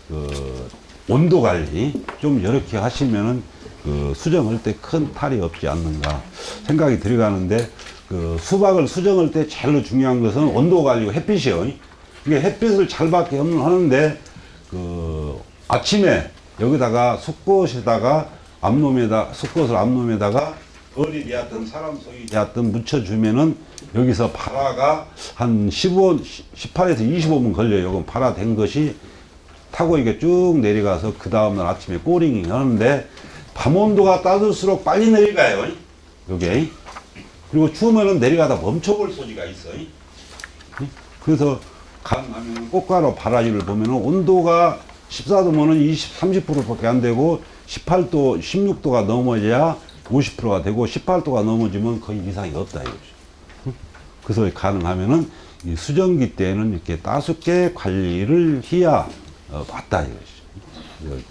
그 온도 관리 좀 이렇게 하시면은 그 수정할 때 큰 탈이 없지 않는가 생각이 들어가는데, 그 수박을 수정할 때 제일 중요한 것은 온도 관리고 햇빛이요. 이게 햇빛을 잘 받게 하는데 그 아침에 여기다가 숯꽃에다가 숯꽃을 앞놈에다가 얼이 되었든 사람 속이 되었든 묻혀주면은 여기서 발화가 한 18에서 25분 걸려요. 이건 발화된 것이 타고 이게 쭉 내려가서 그 다음날 아침에 꼬링이 하는데, 밤 온도가 따뜻수록 빨리 내려가요. 요게. 그리고 추우면은 내려가다 멈춰볼 소지가 있어요. 그래서 가능하면 꽃가루 발화율을 보면은 온도가 14도면은 30%밖에 안 되고, 18도, 16도가 넘어져야 50%가 되고, 18도가 넘어지면 거의 이상이 없다 이거죠. 그래서 가능하면은 이 수정기 때는 이렇게 따숩게 관리를 해야 맞다 이거죠.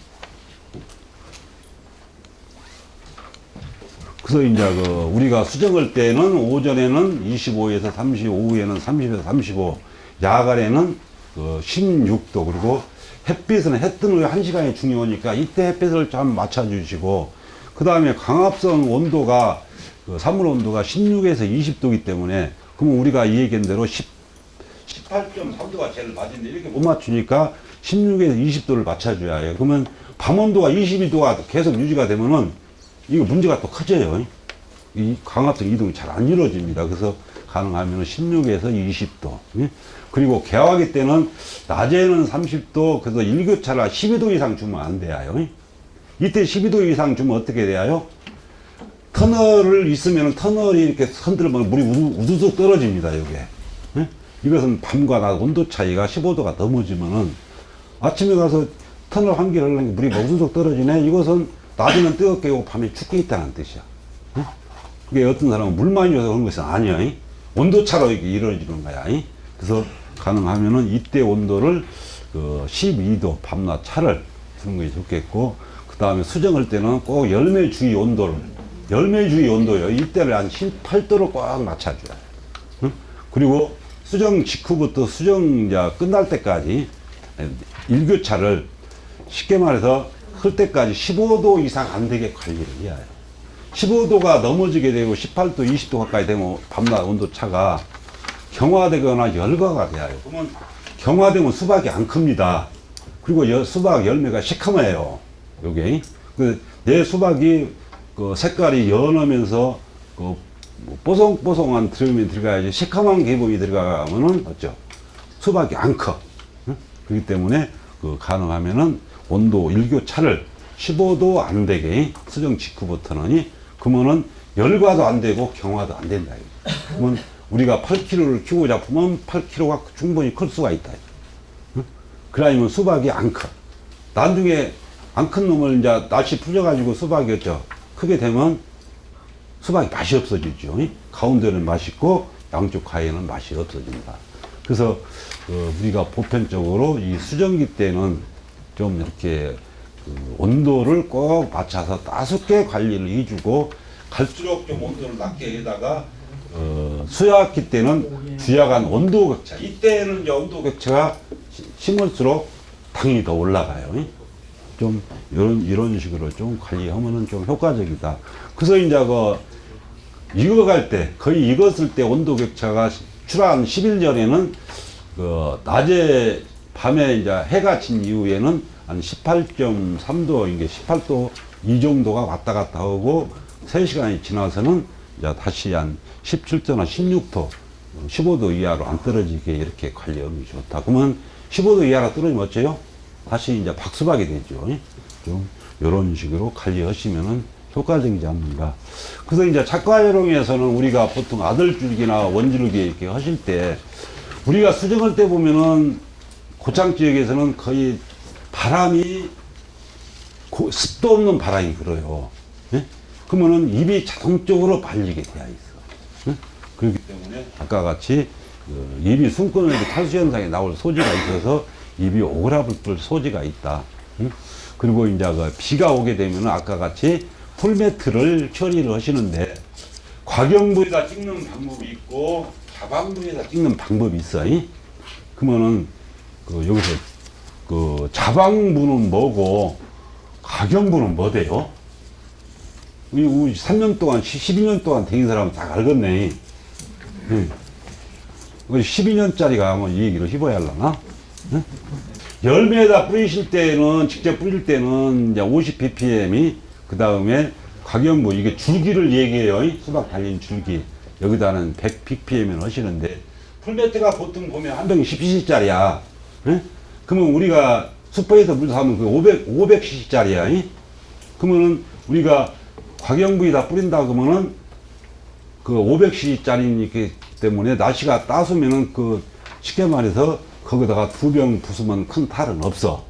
그래서 이제 그 우리가 수정할 때는 오전에는 25에서 30, 오후에는 30에서 35, 야간에는 그 16도, 그리고 햇빛은 해 뜨는 1시간이 중요하니까 이때 햇빛을 좀 맞춰주시고, 그 다음에 광합성 온도가 그 사물 온도가 16에서 20도이기 때문에, 그러면 우리가 이 얘기한 대로 18.3도가 제일 맞은데 이렇게 못 맞추니까 16에서 20도를 맞춰줘야 해요. 그러면 밤 온도가 22도가 계속 유지가 되면은 이거 문제가 또 커져요. 이 광합성 이동이 잘 안 이루어집니다. 그래서 가능하면 16에서 20도. 그리고 개화기 때는 낮에는 30도, 그래서 일교차라 12도 이상 주면 안 돼요. 이때 12도 이상 주면 어떻게 돼요? 터널을 있으면 터널이 이렇게 흔들면 물이 우두둑 떨어집니다. 이게. 이것은 밤과 낮 온도 차이가 15도가 넘어지면은 아침에 가서 터널 환기를 하려면 물이 우두둑 떨어지네. 이것은 낮에는 뜨겁게 오고 밤에 춥게 있다는 뜻이야. 그게 어떤 사람은 물 많이 줘서 그런 것은 아니야. 온도차로 이렇게 이루어지는 거야. 그래서 가능하면은 이때 온도를 그 12도 밤낮 차를 주는 것이 좋겠고, 그 다음에 수정할 때는 꼭 열매 주위 온도요. 이때를 한 18도로 꼭 맞춰줘야 돼. 그리고 수정 직후부터 수정 끝날 때까지 일교차를 쉽게 말해서 흘 때까지 15도 이상 안 되게 관리를 해야 해요. 15도가 넘어지게 되고 18도, 20도 가까이 되면 밤낮 온도 차가 경화되거나 열과가 돼요. 그러면 경화되면 수박이 안 큽니다. 그리고 수박 열매가 시커매요. 요게. 내 수박이 그 색깔이 연하면서 그 뽀송뽀송한 드럼이 들어가야지, 시커먼 기분이 들어가면은 어쩌? 수박이 안 커. 그렇기 때문에 그 가능하면은 온도 일교차를 15도 안 되게 수정 직후부터는, 그러면은 열과도 안 되고 경화도 안 된다. 그러면 우리가 8kg를 키우고자 보면 8kg가 충분히 클 수가 있다. 그러면 수박이 안 커. 나중에 안 큰 놈을 이제 날씨 풀려가지고 수박이 크게 되면 수박이 맛이 없어지죠. 가운데는 맛있고 양쪽 가에는 맛이 없어진다. 그래서 우리가 보편적으로 이 수정기 때는 좀 이렇게 온도를 꼭 맞춰서 따숩게 관리를 해주고, 갈수록 좀 온도를 낮게 해다가 수약기 때는 주약한 온도 격차, 이때는 이제 온도 격차가 심을수록 당이 더 올라가요. 좀 이런 식으로 좀 관리하면은 좀 효과적이다. 그래서 이제 익어갈 때, 거의 익었을 때 온도 격차가 출하한 10일 전에는 낮에 밤에 이제 해가 진 이후에는 한 18.3도, 이게 18도 이 정도가 왔다 갔다 하고, 3시간이 지나서는 이제 다시 한 17도나 16도, 15도 이하로 안 떨어지게 이렇게 관리하면 좋다. 그러면 15도 이하로 떨어지면 어째요? 다시 이제 박수박이 되죠. 좀 이런 식으로 관리하시면은 효과적이지 않는가. 그래서 이제 착과요령에서는 우리가 보통 아들줄기나 원줄기 이렇게 하실 때, 우리가 수정할 때 보면은 고창 지역에서는 거의 바람이 습도 없는 바람이 불어요. 예? 그러면은 입이 자동적으로 발리게 되어 있어. 예? 그렇기 때문에 아까 같이 입이 숨고는 탈수 현상이 나올 소지가 있어서 입이 오그라들 소지가 있다. 응? 그리고 이제 비가 오게 되면 아까 같이 풀매트를 처리를 하시는데, 곽영부에다 찍는 방법이 있고 자방부에다 찍는 방법이 있어. 그러면은 여기서 자방부는 뭐고 곽영부는 뭐대요? 우리 3년 동안 12년 동안 댕긴 사람은 다 알겠네. 12년짜리가 아마 이 얘기를 해봐야 하려나? 응? 열매에다 뿌리실 때는, 직접 뿌릴 때는 이제 50ppm이, 그 다음에 곽영부, 이게 줄기를 얘기해요. 수박 달린 줄기. 여기다는 100ppm을 하시는데, 풀매트가 보통 보면 한 병이 10cc짜리야. 그러면 우리가 슈퍼에서 물 사면 그 500cc짜리야. 그러면은 우리가 곽영부에다 뿌린다 그러면은 그 500cc짜리이기 때문에 날씨가 따스면은 쉽게 말해서 거기다가 2병 부수면 큰 탈은 없어.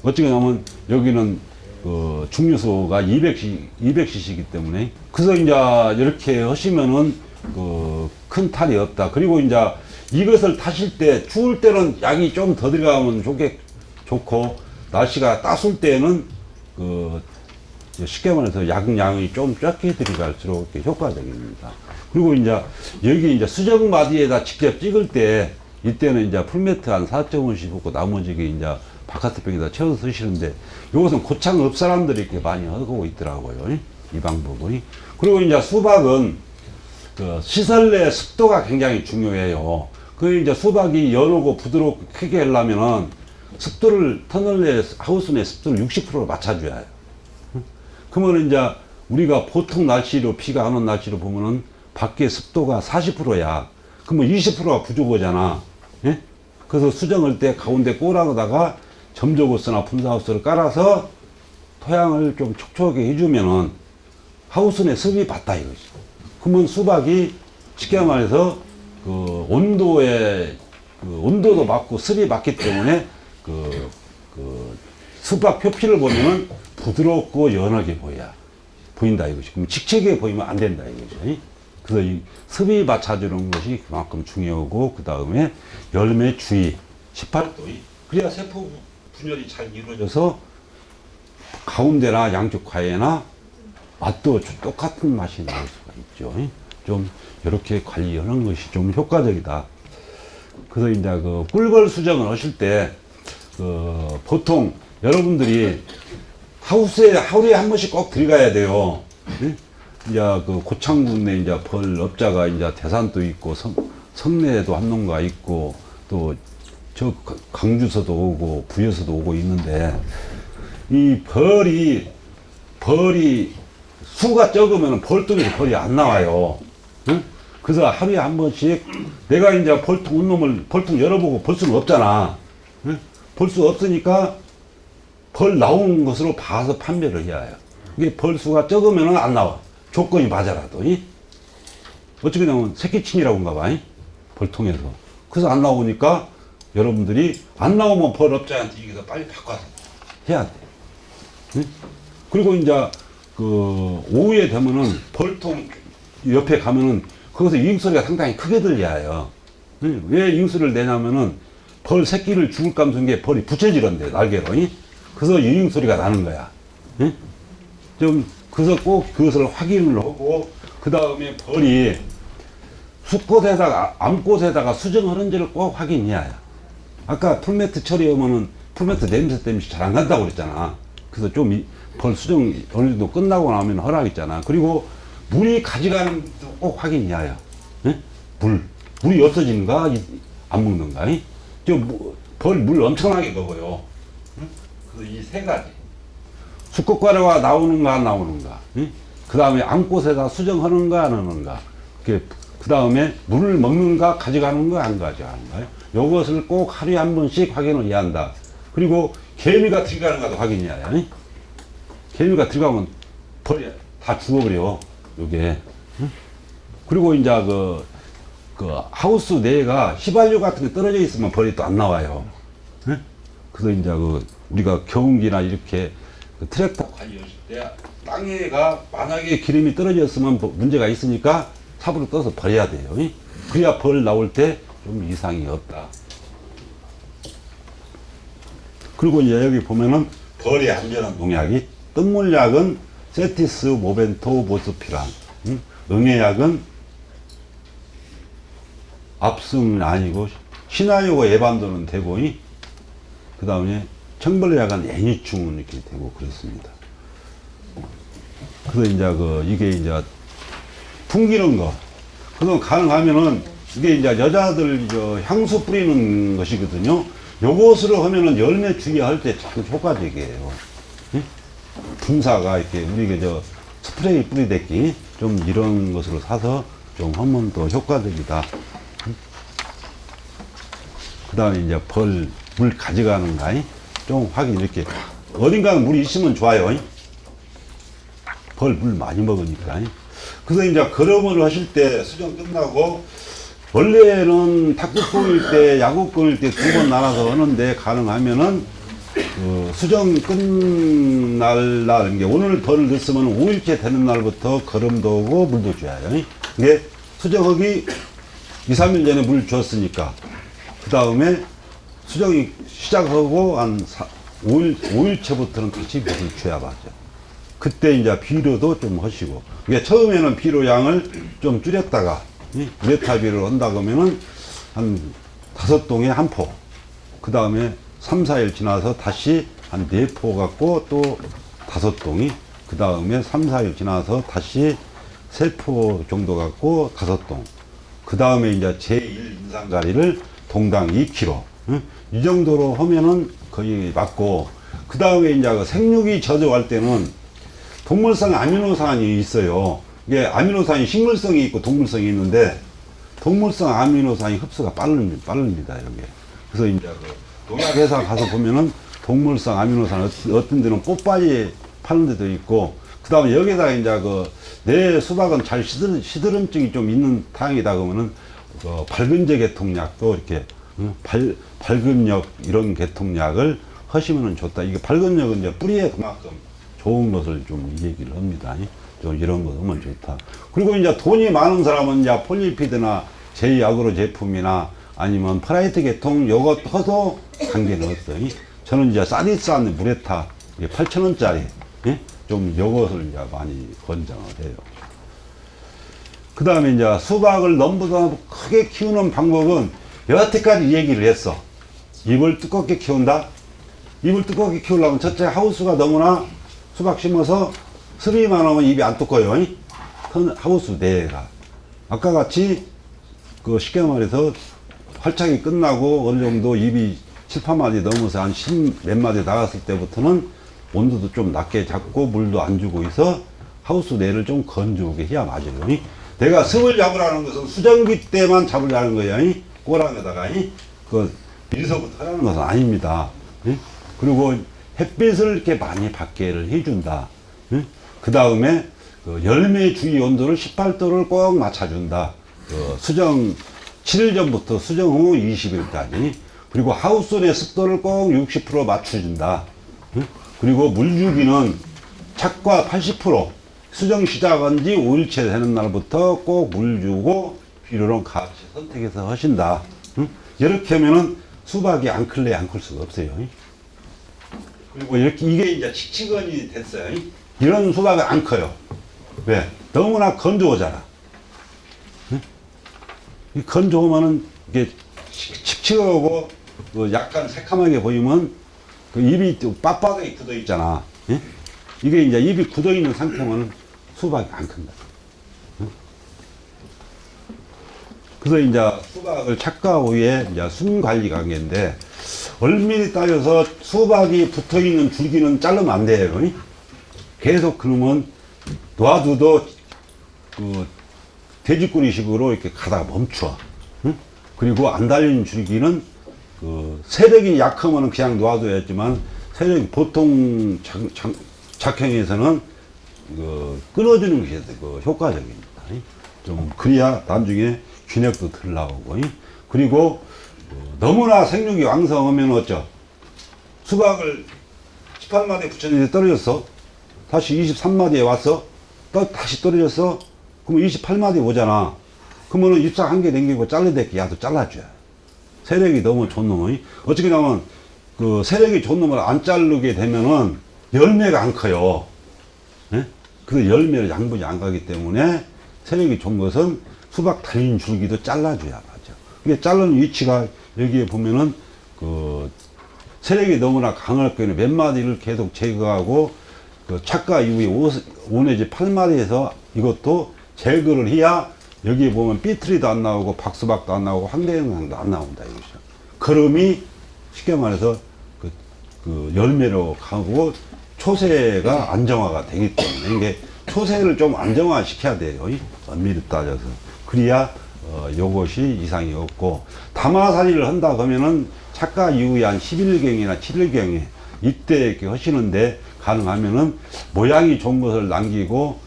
어찌 보면 여기는 중류소가 200cc이기 때문에, 그래서 이제 이렇게 하시면은 큰 탈이 없다. 그리고 이제 이것을 타실 때, 추울 때는 약이 좀 더 들어가면 좋고, 날씨가 따스울 때는 쉽게 말해서 약량이 좀 적게 들어갈수록 효과적입니다. 그리고 이제 여기 이제 수정마디에다 직접 찍을 때, 이때는 이제 풀매트 한 4.5씩 붓고 나머지 이제 바카트 병에다 채워서 쓰시는데, 이것은 고창읍 사람들이 이렇게 많이 하고 있더라고요. 이 방법은. 그리고 이제 수박은 시설 내 습도가 굉장히 중요해요. 이제 수박이 연하고 부드럽고 크게 하려면은 습도를, 터널 내, 하우스 내 습도를 60%로 맞춰줘야 해요. 그러면 이제 우리가 보통 날씨로, 비가 안 오는 날씨로 보면은 밖에 습도가 40%야. 그러면 20%가 부족하잖아. 예? 그래서 수정할 때 가운데 꼬라다가 점조고스나 분사하우스를 깔아서 토양을 좀 촉촉하게 해주면은 하우스 내 습이 받다 이거지. 그러면 수박이 쉽게 말해서 온도도 맞고 습이 맞기 때문에 수박 표피를 보면은 부드럽고 연하게 보인다 이것이. 그럼 칙칙하게 보이면 안 된다 이거죠. 그래서 이 습이 맞춰주는 것이 그만큼 중요하고, 그 다음에 열매 주의 18도, 그래야 세포 분열이 잘 이루어져서 가운데나 양쪽 과에나 맛도 똑같은 맛이 나올 수가 있죠. 좀 이렇게 관리하는 것이 좀 효과적이다. 그래서 이제 꿀벌 수정을 하실 때 보통 여러분들이 하우스에 하루에 한 번씩 꼭 들어가야 돼요. 이제 고창군에 이제 벌 업자가 이제 대산도 있고 성내에도 한농가 있고 또 저 강주서도 오고 부여서도 오고 있는데, 이 벌이 수가 적으면 벌통에서 벌이 안 나와요. 그래서 하루에 한 번씩 내가 이제 벌통 열어보고 볼 수는 없잖아. 볼 수 없으니까 벌 나오는 것으로 봐서 판별을 해야 해요. 이게 벌 수가 적으면 안 나와. 조건이 맞아라도. 어떻게 되면 새끼친이라고 한가 봐. 벌통에서. 그래서 안 나오니까 여러분들이 안 나오면 벌 업자한테 이기서 빨리 바꿔서 해야 돼. 그리고 이제 그 오후에 되면은 벌통 옆에 가면은 거기서 이응소리가 상당히 크게 들려요. 왜 이응소리를 내냐면은 벌 새끼를 죽을 감춘 게 벌이 부채질한대 날개로. 그래서 이응소리가 나는 거야. 좀 그래서 꼭 그것을 확인을 하고 그 다음에 벌이 숫곳에다가 암꽃에다가 수정하는지를 꼭 확인해야 해. 아까 풀매트 처리하면은 풀매트 냄새 때문에 잘 안 간다고 그랬잖아. 그래서 좀 벌 수정 어느 정도 끝나고 나면 허락했잖아. 그리고 물이 가져가는 것도 꼭 확인해야 해. 물이 없어지는가 안 먹는가. 벌 물 엄청나게 먹어요. 그래서 이 세 가지 수컷과래가 나오는가 안 나오는가, 그 다음에 암꽃에다 수정하는가 안 하는가, 그 다음에 물을 먹는가 가져가는가 안 가져가는가, 요것을 꼭 하루에 한 번씩 확인을 해야 한다. 그리고 개미가 들어가는가도 확인해야 해. 개미가 들어가면 벌이 다 죽어버려 요게. 그리고 이제 그 하우스 내가 휘발유 같은 게 떨어져 있으면 벌이 또 안 나와요. 그래서 이제 우리가 경운기나 이렇게 트랙터 관리했을 때 땅에가 만약에 기름이 떨어졌으면 문제가 있으니까 삽으로 떠서 버려야 돼요. 그래야 벌 나올 때 좀 이상이 없다. 그리고 이제 여기 보면은 벌에 안전한 농약이 뜬물약은 세티스, 모벤토, 모스피란, 응애약은 압승은 아니고 시나요고 에반도는 되고, 그 다음에 청벌약은 애니충은 이렇게 되고 그렇습니다. 그래서 이제 이게 이제 풍기는 거. 그래서 가능하면은 이게 이제 여자들 향수 뿌리는 것이거든요. 요것으로 하면은 열매 주기할 때 참 효과적이에요. 분사가 이렇게 우리가 스프레이 뿌리대기 좀 이런 것으로 사서 좀 하면 더 효과적이다. 그 다음에 이제 물 가져가는가 좀 확인 이렇게 어딘가는 물이 있으면 좋아요. 벌 물 많이 먹으니까. 그래서 이제 걸음을 하실 때 수정 끝나고 원래는 탁구 끊을 때 야구 끊을 때 두 번 나눠서 하는데 가능하면은 수정 끝날 날, 이게 오늘 벌을 넣었으면 5일째 되는 날부터 걸음도 오고 물도 줘야 해요. 이게 수정하기 2, 3일 전에 물 줬으니까 그 다음에 수정이 시작하고 한 5일째부터는 다시 물을 줘야 맞죠. 그때 이제 비료도 좀 하시고, 이게 처음에는 비료 양을 좀 줄였다가 메타비를 한다 그러면은 한 5동에 한 포, 그 다음에 3, 4일 지나서 다시 한 4포 갖고 또 5동이, 그 다음에 3, 4일 지나서 다시 3포 정도 갖고 5동, 그 다음에 이제 제1 인상가리를 동당 2kg, 이 정도로 하면은 거의 맞고, 그 다음에 이제 생육이 저조할 때는 동물성 아미노산이 있어요. 이게 아미노산이 식물성이 있고 동물성이 있는데, 동물성 아미노산이 흡수가 빠릅니다, 여기. 그래서 이제 농약회사 가서 보면은 동물성 아미노산 어떤 데는 꽃바지 파는 데도 있고, 그 다음에 여기다가 이제 내 수박은 잘 시드름증이 좀 있는 타입이다 그러면은 밝은제 계통약도 이렇게 밝은역 이런 계통약을 하시면은 좋다. 이게 밝은역은 이제 뿌리에 그만큼 좋은 것을 좀 얘기를 합니다. 좀 이런 거 하면 좋다. 그리고 이제 돈이 많은 사람은 이제 폴리피드나 제2아그로 제품이나 아니면 프라이트 계통 요것 허도 관계는 없어요. 저는 이제 싸디싼 무레타 8,000원짜리 좀 요것을 이제 많이 권장을 해요. 그 다음에 이제 수박을 넘보다 크게 키우는 방법은 여태까지 얘기를 했어. 잎을 두껍게 키운다. 잎을 두껍게 키우려면 첫째 하우스가 너무나 수박 심어서 습기만 하면 입이 안 뚜꺼요. 하우스 내가 아까 같이 쉽게 말해서 활착이 끝나고 어느 정도 입이 7, 8마디 넘어서 한 10 몇 마디 나갔을 때부터는 온도도 좀 낮게 잡고 물도 안 주고 있어 하우스 내를 좀 건조하게 해야 맞아요. 내가 습을 잡으라는 것은 수정기 때만 잡으려는 거야. 꼬랑에다가 밀서부터 하는 것은 아닙니다. 그리고 햇빛을 이렇게 많이 받게를 해준다. 그 다음에 열매 주기 온도를 18도를 꼭 맞춰준다. 수정 7일 전부터 수정 후 20일까지. 그리고 하우스 내 습도를 꼭 60% 맞춰준다. 그리고 물 주기는 착과 80% 수정 시작한 지 5일째 되는 날부터 꼭 물 주고 비료는 같이 선택해서 하신다. 응? 이렇게 하면은 수박이 안 클래 안 클 수가 없어요. 그리고 이렇게 이게 이제 칙칙원이 됐어요. 이런 수박은 안 커요. 왜? 너무나 건조하잖아. 응? 이 건조하면은 이게 칙칙하고 약간 새카맣게 보이면 그 입이 빳빳하게 굳어 있잖아. 예? 이게 이제 입이 굳어 있는 상태면 수박이 안 큰다. 응? 그래서 이제 수박을 착과 후에 이제 순 관리 관계인데 얼밀히 따져서 수박이 붙어 있는 줄기는 자르면 안 돼요. 계속 그러면 놔둬도 그 돼지꼬리식으로 이렇게 가다가 멈춰. 응? 그리고 안 달린 줄기는 그 세력이 약하면 그냥 놔둬야지만 세력이 보통 작형에서는 그 끊어주는 게 그 효과적입니다. 좀 그래야 나중에 균핵도 덜 나오고. 그리고 너무나 생육이 왕성하면 어쩌? 수박을 18마디에 붙였는데 떨어졌어. 다시 23마디에 왔어. 또 다시 떨어졌어. 그러면 28마디 오잖아. 그러면은 잎사 한 개 남기고 잘라댈게 야도 잘라줘야. 세력이 너무 좋은 놈은 어떻게 보면 그 세력이 좋은 놈을 안 자르게 되면은 열매가 안 커요. 예? 그래서 열매를 양분이 안 가기 때문에 세력이 좋은 것은 수박 달린 줄기도 잘라줘야 맞죠. 이게 자르는 위치가 여기에 보면은 그 세력이 너무나 강할 경우에 몇 마디를 계속 제거하고 그 착과 이후에 5 내지 8마디에서 이것도 제거를 해야 여기에 보면 삐트리도 안 나오고 박수박도 안 나오고 황대영상도 안 나온다 이것이죠. 그럼이 쉽게 말해서 그 열매로 가고 초세가 안정화가 되기 때문에 이게 초세를 좀 안정화 시켜야 돼요. 엄밀히 따져서. 그래야 요것이 이상이 없고 담화살이를 한다 그러면은 착과 이후에 한 10일경이나 7일경에 이때 이렇게 하시는데 가능하면은 모양이 좋은 것을 남기고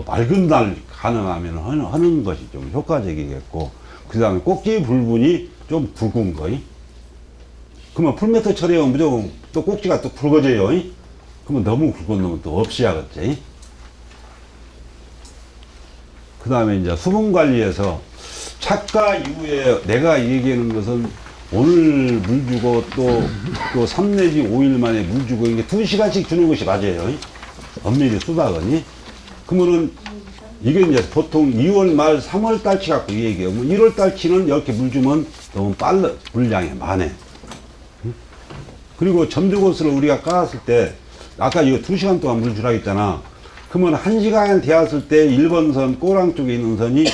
맑은 날 가능하면 하는 것이 좀 효과적이겠고 그 다음에 꼭지 부분이 좀 굵은 거. 그러면 풀메터 처리하면 무조건 또 꼭지가 또 굵어져요. 그러면 너무 굵은 놈은 또 없애야겠지. 그 다음에 이제 수분 관리에서 착과 이후에 내가 얘기하는 것은 오늘 물 주고 또 3 내지 5일 만에 물 주고 이게 2시간씩 주는 것이 맞아요. 엄밀히 수박은. 그러면은 이게 이제 보통 2월 말 3월 달치 갖고 이 얘기예요. 1월 달치는 이렇게 물 주면 너무 빨라, 물량이 많아. 그리고 점주고스를 우리가 깔았을 때 아까 이거 2시간 동안 물 주라 했잖아. 그러면 1시간 되었을 때 1번 선 꼬랑 쪽에 있는 선이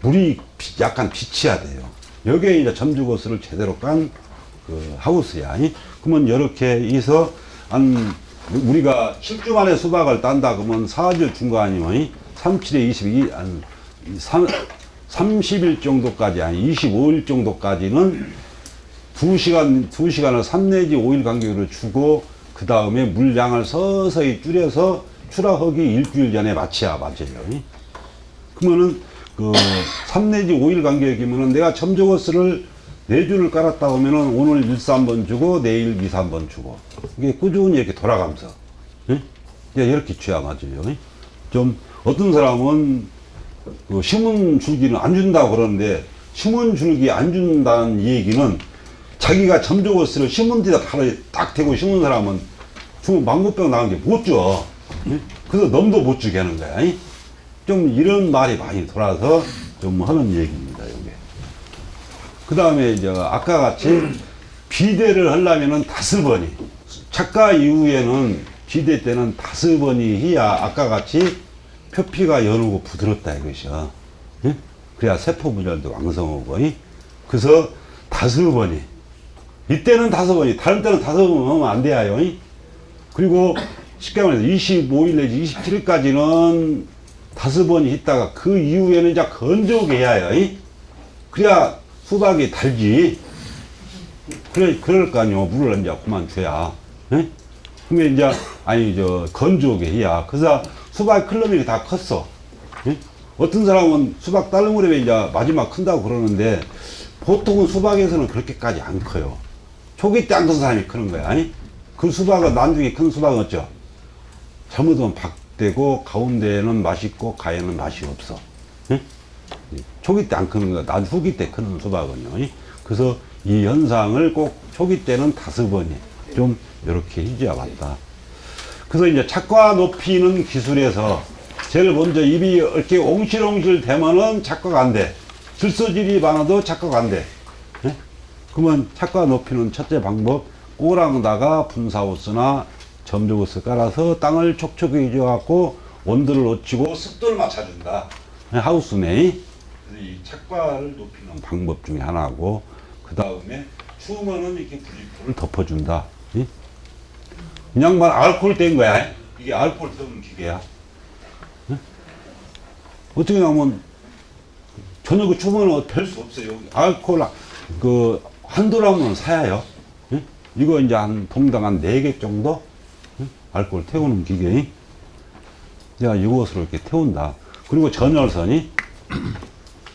물이 약간 비쳐야 돼요. 여기에 이제 점주고스를 제대로 깐 그 하우스야. 그러면 이렇게 해서 우리가 7주 만에 수박을 딴다 그러면 4주 준 거 아니면 37에 22, 한 30일 정도까지, 아니 25일 정도까지는 2시간을 3 내지 5일 간격으로 주고 그 다음에 물량을 서서히 줄여서 출하하기 일주일 전에 맞춰야 맞아요. 그러면은 그 3 내지 5일 간격이면은 내가 점조거스를 4주를 깔았다 하면은 오늘 1, 3번 주고 내일 2, 3번 주고 이게 꾸준히 이렇게 돌아가면서 이렇게 줘야 맞아요. 좀 어떤 사람은 그 심은 줄기는 안 준다고 그러는데 심은 줄기 안 준다는 얘기는 자기가 점조거스를 심은 데다 바로 딱 대고 심은 사람은 주면 망고병 나간 게 못 줘. 그래서 넘도 못 주게 하는 거야. 좀 이런 말이 많이 돌아서 좀 하는 얘기입니다, 이게. 그 다음에 이제 아까 같이 비대를 하려면은 5번이. 착과 이후에는 비대 때는 5번이 해야 아까 같이 표피가 연하고 부드럽다 이것이야. 그래야 세포 분열도 왕성하고. 그래서 5번이. 이때는 5번이, 다른 때는 5번 하면 안 돼요. 그리고 쉽게 말해서 25일 내지 27일까지는 5번이 있다가 그 이후에는 이제 건조하게 해야 해요. 그래야 수박이 달지. 그럴 거 아니요. 물을 이제 그만 줘야. 그러면 이제, 건조하게 해야. 그래서 수박 클럽이 다 컸어. 어떤 사람은 수박 다른 무렵에 이제 마지막 큰다고 그러는데 보통은 수박에서는 그렇게까지 안 커요. 초기 때 안 큰 사람이 크는 거야. 그 수박은 나중에 큰 수박은 어쩌? 잘못하면 박되고 가운데는 맛있고 가에는 맛이 없어. 예? 초기 때 안 크는 거야. 나중 후기 때 크는 수박은요. 예? 그래서 이 현상을 꼭 초기 때는 5번이 좀 이렇게 해줘야 맞다. 그래서 이제 착과 높이는 기술에서 제일 먼저 입이 이렇게 옹실옹실 되면은 착과가 안 돼. 질소질이 많아도 착과가 안 돼. 예? 그러면 착과 높이는 첫째 방법, 꼬랑다가 분사호스나 점조호스 깔아서 땅을 촉촉히 해줘갖고 온도를 낮추고 습도를 맞춰준다. 하우스 내에 이 착과를 높이는 방법 중에 하나고, 그 다음에 추우면은 이렇게 부직포를 덮어준다. 이 양반 알코올 뗀 거야. 이게 알코올 태우는 기계야. 어떻게 하면 저녁에 추우면 별 수 없어요. 알코올 한도라면 사야요. 이거 이제 한 동당 한 4개 정도 알코올 태우는 기계. 내가 이것으로 이렇게 태운다. 그리고 전열선이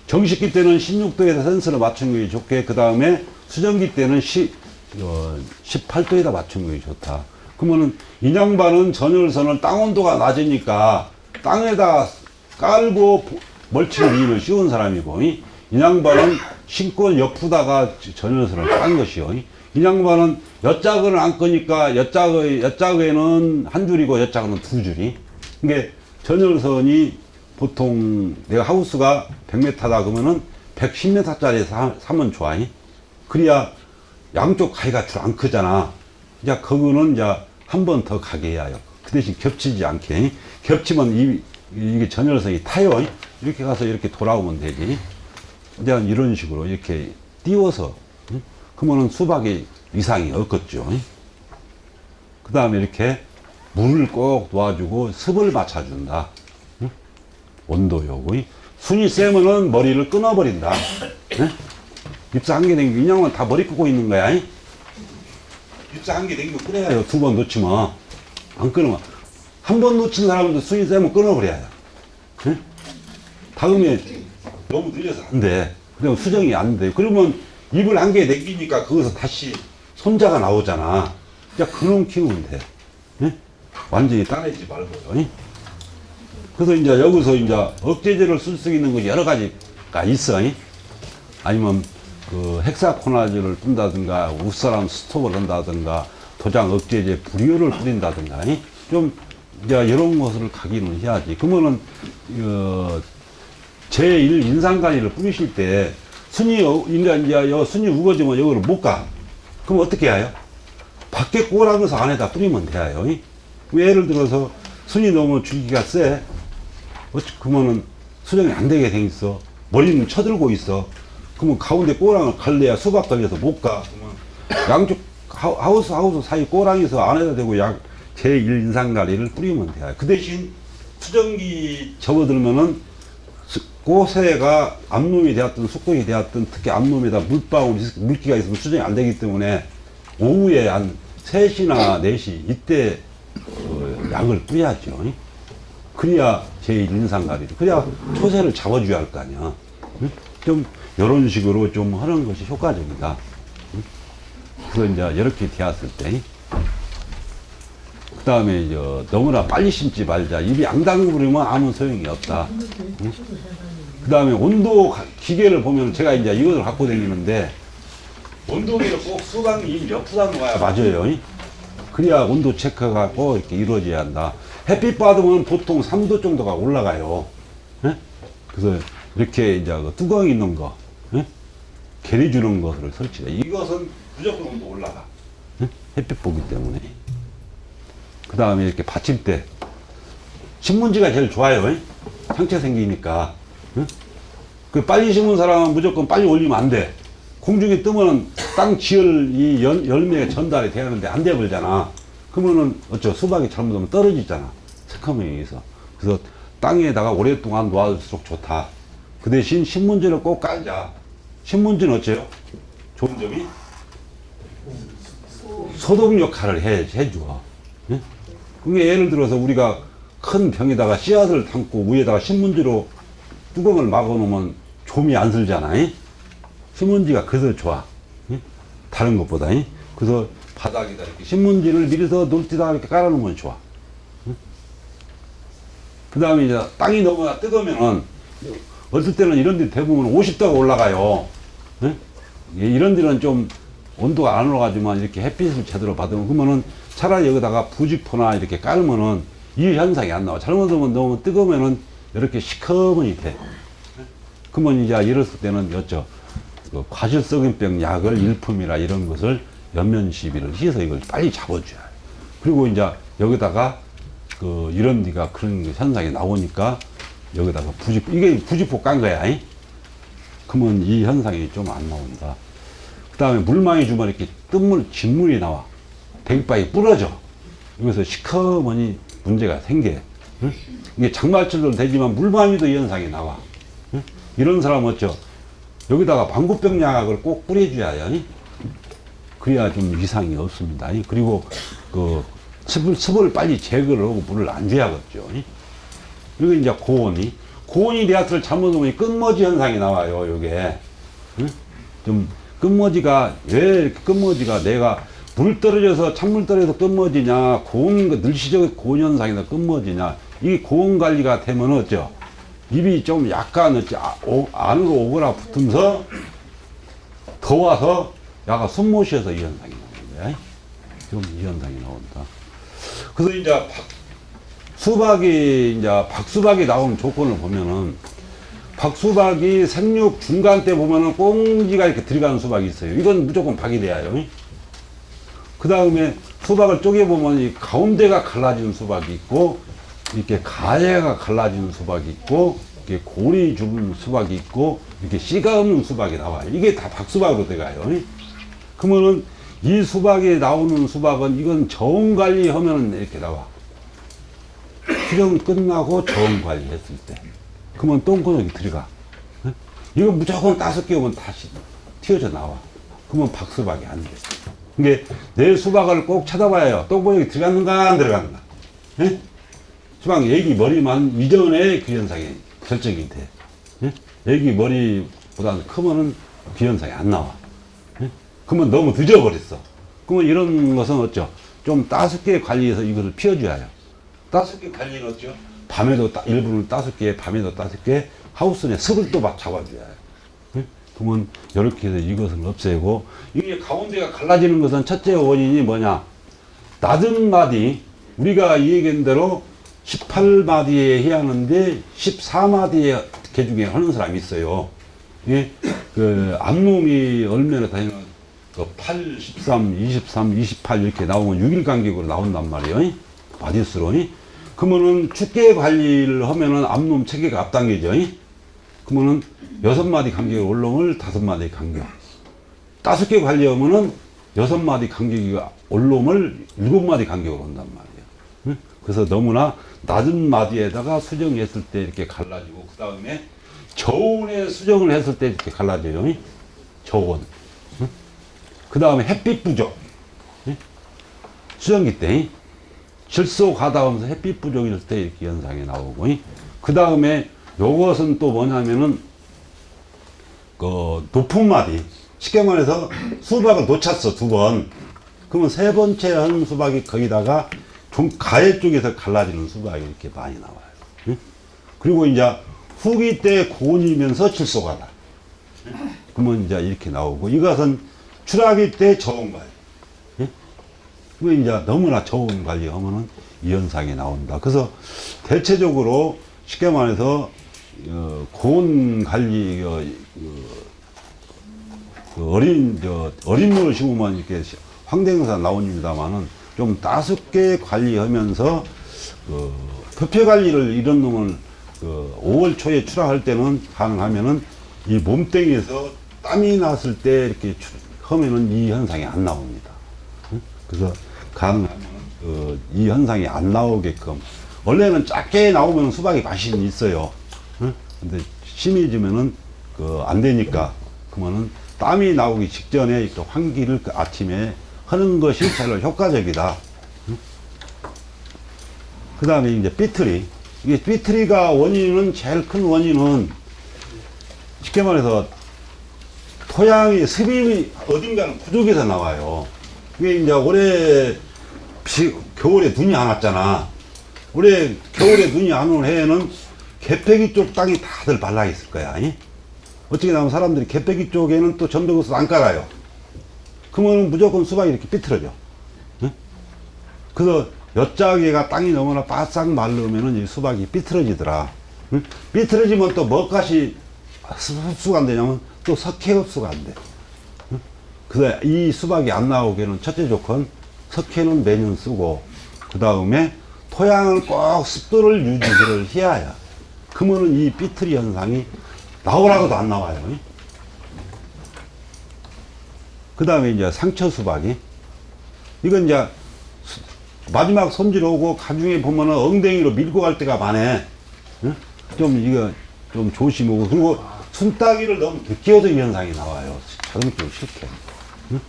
정식기 때는 16도에다 센서를 맞춘 게 좋게, 그 다음에 수정기 때는 18도에다 맞춘 게 좋다. 그러면은 이 양반은 전열선을 땅 온도가 낮으니까 땅에다 깔고 멀칭을 이기는 쉬운 사람이고, 이 양반은 신권 옆에다가 전열선을 깐 것이요. 이 양반은 엿자그는 안 끄니까 엿자그에는 한 줄이고 엿자그는 2줄이. 그게 전열선이 보통 내가 하우스가 100m다 그러면은 110m짜리 사면 좋아. 그래야 양쪽 가위가 줄 안 크잖아. 이제 그거는 이제 한 번 더 가게 해야 해요. 그 대신 겹치지 않게. 겹치면 이게 전열선이 타요. 이렇게 가서 이렇게 돌아오면 되지. 이제 이런 식으로 이렇게 띄워서. 그러면은 수박이 이상이 없겠죠. 그 다음에 이렇게 물을 꼭 놓아주고 습을 맞춰준다. 온도 요구. 순이 세면은 머리를 끊어버린다. 입사 한 개 댕기고, 인형은 다 머리 끄고 있는 거야. 입사 한 개 댕기고 끊어야요. 2번 놓치면. 안 끊으면. 한 번 놓친 사람도 순이 세면 끊어버려야 돼. 다음에 너무 늘려서 안 돼. 그러면 수정이 안 돼. 그러면 입을 한 개 댕기니까 거기서 다시 손자가 나오잖아. 그냥 그놈 키우면 돼. 완전히 따내지 말고요. 그래서 이제 여기서 이제 억제제를 쓸 수 있는 것이 여러 가지가 있어. 아니면 그 헥사코나즈를 푼다든가, 우사람 스톱을 한다든가, 도장 억제제 불효를 뿌린다든가, 좀 이제 이런 것을 가기는 해야지. 그러면은 제1 인상가리를 뿌리실 때 순이 이제 순이 우거지면 여기를 못 가. 그럼 어떻게 해요? 밖에 꼬라면서 안에다 뿌리면 돼요. 예를 들어서 순이 너무 줄기가 세. 그러면은 수정이 안 되게 돼 있어. 머리는 쳐들고 있어. 그러면 가운데 꼬랑을 갈래야 수박 걸려서 못 가. 그러면 양쪽 하우스 사이 꼬랑에서 안에다 대고 제1 인상가리를 뿌리면 돼요. 그 대신 수정기 접어들면은 꼬새가 암놈이 되었든 숙동이 되었든 특히 암놈에다 물기가 있으면 수정이 안 되기 때문에 오후에 한 3시나 4시 이때 약을 뿌려야죠. 그래야 제1인상가리를. 그래야 초새를 잡아줘야 할 거 아니야. 좀 이런 식으로 좀 하는 것이 효과적이다. 그래서 이제 이렇게 되었을 때, 그 다음에 너무나 빨리 심지 말자. 입이 앙당그 부리면 아무 소용이 없다. 그 다음에 온도 기계를 보면 제가 이제 이것을 갖고 다니는데, 온도계를 꼭 수강 입 옆으로 놓아야 맞아요. 그래야 온도 체크가 꼭 이렇게 이루어져야 한다. 햇빛 받으면 보통 3도 정도가 올라가요. 그래서 이렇게 이제 뚜껑이 있는 거, 게리주는 것을 설치해. 이것은 무조건 온도 올라가. 햇빛 보기 때문에. 그 다음에 이렇게 받침대. 신문지가 제일 좋아요. 상처 생기니까. 그 빨리 심은 사람은 무조건 빨리 올리면 안 돼. 공중에 뜨면 땅 지열 이 열매가 전달이 돼야 하는데 안 돼버리잖아. 그러면은 수박이 잘못하면 떨어지잖아. 색감에 의해서. 그래서 땅에다가 오랫동안 놓아둘수록 좋다. 그 대신 신문지를 꼭 깔자. 신문지는 어째요? 좋은 점이 소독 역할을 해줘. 그게 예를 들어서 우리가 큰 병에다가 씨앗을 담고 위에다가 신문지로 뚜껑을 막아 놓으면 좀이 안 슬잖아. 신문지가 그래서 좋아. 다른 것보다. 그래서 바닥에다 이렇게 신문지를 밀어서 놀티다가 이렇게 깔아 놓으면 좋아. 그 다음에 이제 땅이 너무 뜨거우면은, 어떨 때는 이런 데 대부분 50도가 올라가요. 예? 이런 데는 좀 온도가 안 올라가지만 이렇게 햇빛을 제대로 받으면, 그러면은 차라리 여기다가 부직포나 이렇게 깔면은 이 현상이 안 나와. 잘못하면 너무 뜨거우면은 이렇게 시커먼이 돼. 그러면 이제 이랬을 때는 여쭤, 그 과실석인병 약을 일품이라 이런 것을 연면 시비를 해서 이걸 빨리 잡아줘야 해. 그리고 이제 여기다가 그 이런 데가 그런 현상이 나오니까 여기다가 이게 부직포 깐 거야. 이? 그러면 이 현상이 좀 안 나온다. 그 다음에 물 많이 주면 이렇게 진물이 나와. 대기박이 부러져. 여기서 시커먼이 문제가 생겨. 응? 이게 장마철도 되지만 물 많이 도 이 현상이 나와. 응? 이런 사람 어쩌? 여기다가 방구병 약을 꼭 뿌려줘야 해. 그래야 좀 이상이 없습니다. 그리고 그 습을 빨리 제거를 하고 물을 안 줘야겠죠. 그리고 이제 고온이 되었을 잘못하면 끝머지 현상이 나와요. 요게 좀 끝머지가 왜 이렇게 끝머지가 내가 물 떨어져서 찬물 떨어져서 끝머지냐 늘시적 고온 현상이나 끝머지냐 이 고온 관리가 되면 어쩌 입이 좀 약간 안으로 오거나 붙으면서 더워서 약간 숨 못 쉬어서 이 현상이 나오는데 좀 이 현상이 나온다. 그래서 이제 박수박이 나오는 조건을 보면은 박수박이 생육 중간 때 보면은 꽁지가 이렇게 들어가는 수박이 있어요. 이건 무조건 박이 돼야 해요. 그 다음에 수박을 쪼개보면 이 가운데가 갈라지는 수박이 있고, 이렇게 가해가 갈라지는 수박이 있고, 이렇게 골이 죽은 수박이 있고, 이렇게 씨가 없는 수박이 나와요. 이게 다 박수박으로 들어가요. 그러면은 이 수박에 나오는 수박은 이건 저온 관리하면 이렇게 나와. 수정 끝나고 저온 관리했을 때. 그러면 똥구멍이 들어가. 이거 무조건 5개 오면 다시 튀어져 나와. 그러면 박수박이 안 돼. 이게 내 수박을 꼭 찾아봐야 해요. 똥구멍이 들어갔는가 안 들어갔는가. 예? 수박 애기 머리만 이전에 그 현상이 결정이 돼. 예? 애기 머리보다 크면은 그 현상이 안 나와. 예? 그러면 너무 늦어버렸어. 그러면 이런 것은 어쩌? 좀 5개 관리해서 이것을 피워줘야 해요. 5개 관리는 어쩌? 밤에도 일부는 5개, 밤에도 5개, 하우스 내 습을 또 잡아줘야 해요. 예? 그러면 이렇게 해서 이것을 없애고, 이게 가운데가 갈라지는 것은 첫째 원인이 뭐냐? 낮은 마디, 우리가 이 얘기한 대로 18마디에 해야 하는데 14마디에 개중에 하는 사람이 있어요. 예? 그 앞놈이 얼마나 다니는 그 8, 13, 23, 28 이렇게 나오면 6일 간격으로 나온단 말이에요. 마디수로. 그러면은 축계 관리를 하면은 앞놈 체계가 앞당기죠. 그러면은 6마디 간격으로 올라오면 5마디 간격. 5개 관리하면은 6마디 간격이 올라오면 7마디 간격으로 온단 말이에요. 그래서 너무나 낮은 마디에다가 수정했을 때 이렇게 갈라지고, 그 다음에 저온에 수정을 했을 때 이렇게 갈라져요. 저온. 그 다음에 햇빛 부족. 수정기 때. 질소 가다 하면서 햇빛 부족일 때 이렇게 현상이 나오고, 그 다음에 요것은 또 뭐냐면은, 그, 높은 마디. 쉽게 말해서 수박을 놓쳤어, 2번. 그러면 3번째 한 수박이 거기다가 좀 가해 쪽에서 갈라지는 수박이 이렇게 많이 나와요. 그리고 이제 후기 때 고온이면서 질소가다. 그러면 이제 이렇게 나오고, 이것은 출하기 때 저온 관리. 그 이제 너무나 저온 관리하면은 이 현상이 나온다. 그래서 대체적으로 쉽게 말해서 고온 관리 어린 물을 심으면 이렇게 황대경사 나옵니다만은 좀 5개 관리하면서 표피 관리를 이런 놈을 5월 초에 출하할 때는 가능하면은 이 몸뚱이에서 땀이 났을 때 이렇게 하면은 이 현상이 안 나옵니다. 그래서 가능하면 이 현상이 안 나오게끔, 원래는 작게 나오면 수박이 맛이 있어요. 근데 심해지면은 안 되니까, 그러면은 땀이 나오기 직전에 또 환기를 아침에 하는 것이 제일 효과적이다. 그 다음에 이제 삐트리. 이게 삐트리가 제일 큰 원인은 쉽게 말해서 토양이 습이 어딘가는 부족해서 나와요. 이게 이제 올해 겨울에 눈이 안 왔잖아. 올해 겨울에 눈이 안 오는 해에는 개폐기 쪽 땅이 다들 말라 있을 거야. 이? 어떻게 나면 사람들이 개폐기 쪽에는 또 전병수 안 깔아요. 그러면 무조건 수박이 이렇게 삐뚤어져. 응? 그래서 엿자개가 땅이 너무나 바싹 마르면은 이 수박이 삐뚤어지더라. 응? 삐뚤어지면 또 뭐까지 흡수가 안 되냐면 또 석회 흡수가 안 돼. 응? 그래서 이 수박이 안 나오게는 첫째 조건, 석회는 매년 쓰고, 그 다음에 토양을 꼭 습도를 유지를 해야. 그러면은 이 삐뚤이 현상이 나오라고도 안 나와요. 그 다음에 이제 상처 수박이, 이건 이제 마지막 손질 오고 가중에 보면은 엉덩이로 밀고 갈 때가 많아. 응? 좀 이거 좀 조심하고, 그리고 순따기를 너무 늦게 얻은 현상이 나와요. 자동적으로 쉽게. 응?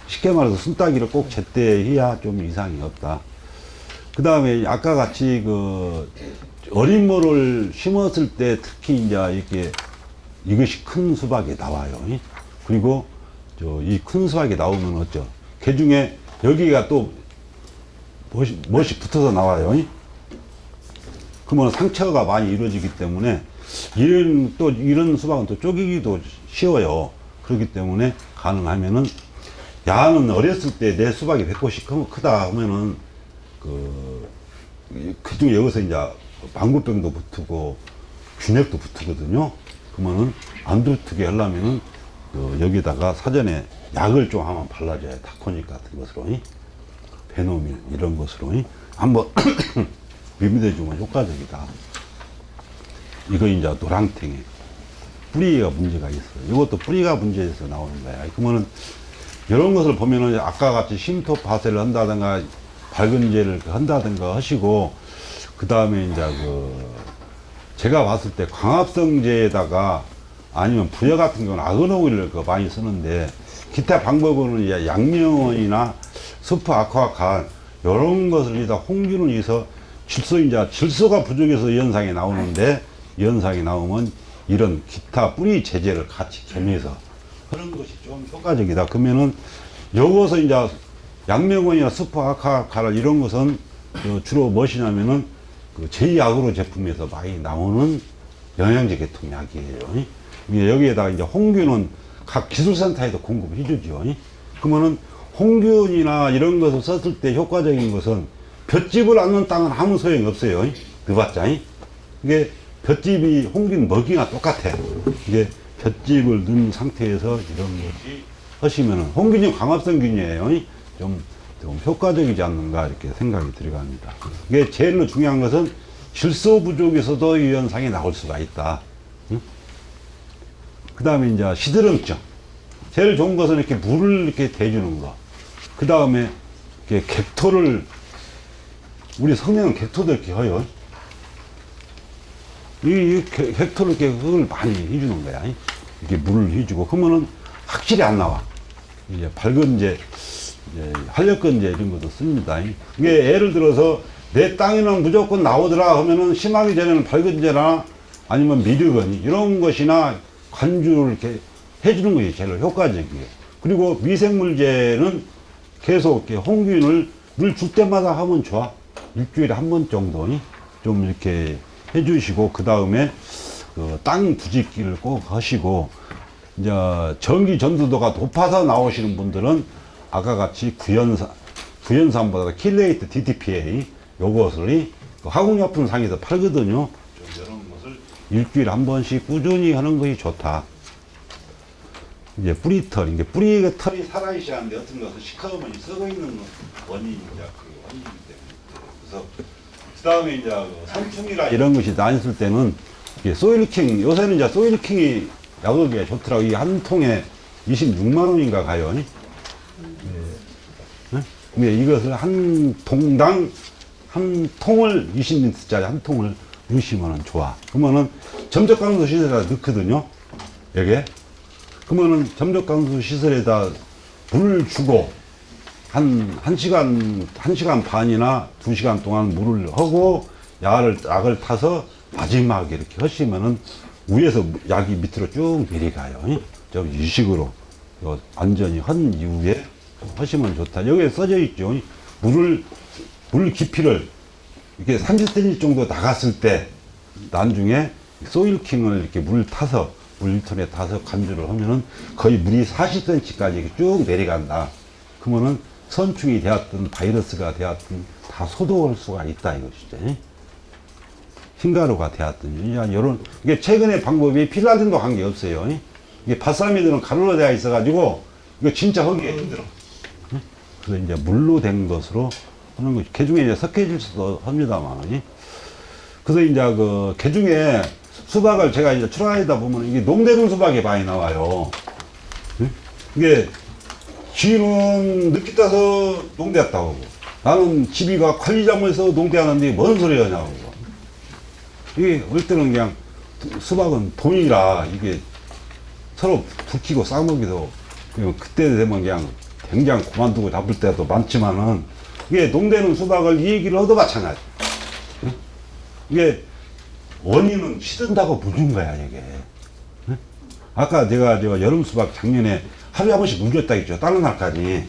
쉽게 말해서 순따기를 꼭 제때 해야 좀 이상이 없다. 그 다음에 아까 같이 그 어린 모를 심었을 때 특히 이제 이렇게 이것이 큰 수박이 나와요. 그리고 이 큰 수박이 나오면 어쩌? 그 중에 여기가 또 멋이 붙어서 나와요. 그러면 상처가 많이 이루어지기 때문에 이런 수박은 또 쪼개기도 쉬워요. 그렇기 때문에 가능하면은 야는 어렸을 때 내 수박이 100꽃이 크다 하면은 그중에 여기서 이제 방구병도 붙고 균핵도 붙거든요. 그러면은 안 붙게 하려면은 여기다가 사전에 약을 좀 한번 발라줘야 타코닉 같은 것으로 베노밀 이런 것으로 한번 비비대주면 효과적이다. 이거 이제 노랑탱이 뿌리가 문제가 있어요. 이것도 뿌리가 문제에서 나오는 거야. 그러면은 이런 것을 보면은 아까 같이 심토 파쇄를 한다든가 밝은제를 한다든가 하시고, 그 다음에 이제 제가 봤을 때 광합성제에다가 아니면 부여 같은 경우는 아그노일을 많이 쓰는데, 기타 방법으로는 이제 양명원이나 스프 아쿠아칸 이런 것을 이다 홍균을 위해서 질소가 부족해서 이 현상이 나오는데, 이 현상이 나오면 이런 기타 뿌리 제제를 같이 겸해서 그런 것이 좀 효과적이다. 그러면은 요것은 이제 양명원이나 스프 아쿠아칸 이런 것은 주로 무엇이냐면은 제2아그로 제품에서 많이 나오는 영양제 계통 약이에요. 여기에다가 이제 홍균은 각 기술센터에도 공급해 주죠. 그러면은 홍균이나 이런 것을 썼을 때 효과적인 것은 볏짚을 않는 땅은 아무 소용이 없어요. 넣어봤자. 이게 볏짚이 홍균 먹이나 똑같아. 이게 볏짚을 넣은 상태에서 이런 것이 하시면은 홍균이 광합성균이에요. 좀 효과적이지 않는가 이렇게 생각이 들어갑니다. 이게 제일 중요한 것은 질소 부족에서도 이 현상이 나올 수가 있다. 그 다음에 이제 시드름증. 제일 좋은 것은 이렇게 물을 이렇게 대주는 거. 그 다음에 이렇게 객토를, 우리 성냥은 객토도 이렇게 해요. 이 객토를 이렇게 흙을 많이 해주는 거야. 이렇게 물을 해주고, 그러면은 확실히 안 나와. 이제 밝은제, 활력건제 이런 것도 씁니다. 이게 예를 들어서 내 땅에는 무조건 나오더라 하면은 심하기 전에는 밝은제나 아니면 미륵은 이런 것이나 관주를 이렇게 해주는 것이 제일 효과적이에요. 그리고 미생물제는 계속 이렇게 홍균을 늘 줄 때마다 하면 좋아. 일주일에 한 번 정도 좀 이렇게 해주시고, 그 다음에 땅 부짓기를 꼭 하시고, 이제 전기 전도도가 높아서 나오시는 분들은 아까 같이 구연산보다 킬레이트 DTPA 요것을 화공약품 상에서 팔거든요. 좀 이런 것을 일주일에 한 번씩 꾸준히 하는 것이 좋다. 이제 뿌리털, 이게 뿌리 털이 살아있어야 하는데 어떤 것은 시커먼 썩어 있는 원인이 이제 그 원인이기 때문에. 그래서 그 다음에 이제 선충이라 이런 것이 다녔을 때는 이게 소일킹, 요새는 이제 소일킹이 약국에 좋더라고. 이 한 통에 26만 원인가 가요. 근데 이것을 한 통당 한 통을 20리터짜리 한 통을 넣으시면은 좋아. 그러면은 점적강수 시설에다 넣거든요. 여기에. 그러면은 점적강수 시설에다 물을 주고 한 시간 반이나 2시간 동안 물을 하고 약을 타서 마지막에 이렇게 하시면은 위에서 약이 밑으로 쭉 내려가요. 좀 이 식으로 완전히 한 이후에 하시면 좋다. 여기에 써져 있죠. 물 깊이를 이렇게 30cm 정도 나갔을 때 나중에 소일킹을 이렇게 물 1톤에 타서 간주를 하면은 거의 물이 40cm까지 쭉 내려간다. 그러면은 선충이 되었든 바이러스가 되었든 다 소독할 수가 있다 이것이죠. 흰가루가 되었든 이런 이게 최근의 방법이 필라딘도 관계 없어요. 이게 바사미드는 가루로 되어 있어가지고 이거 진짜 하기가 힘들어. 그래서 이제 물로 된 것으로 하는 것이 개중에 이제 섞여질 수도 합니다만. 그래서 이제 그 개중에 수박을 제가 이제 출하하다 보면 이게 농대는 수박이 많이 나와요. 이게 쥐는 늦게 따서 농대했다고 하고 나는 집이가 관리자문에서 농대하는데 뭔 소리 하냐고. 이게 올 때는 그냥 수박은 돈이라 이게 서로 붙이고 싸먹기도 그때 되면 그냥 굉장히 그만두고 잡을 때도 많지만은 이게 농대는 수박을 이 얘기를 하도 마찬가지. 이게 원인은 시든다고 묻은 거야 이게. 아까 제가 여름 수박 작년에 하루에 한 번씩 물 줬다 했죠. 다른 날까지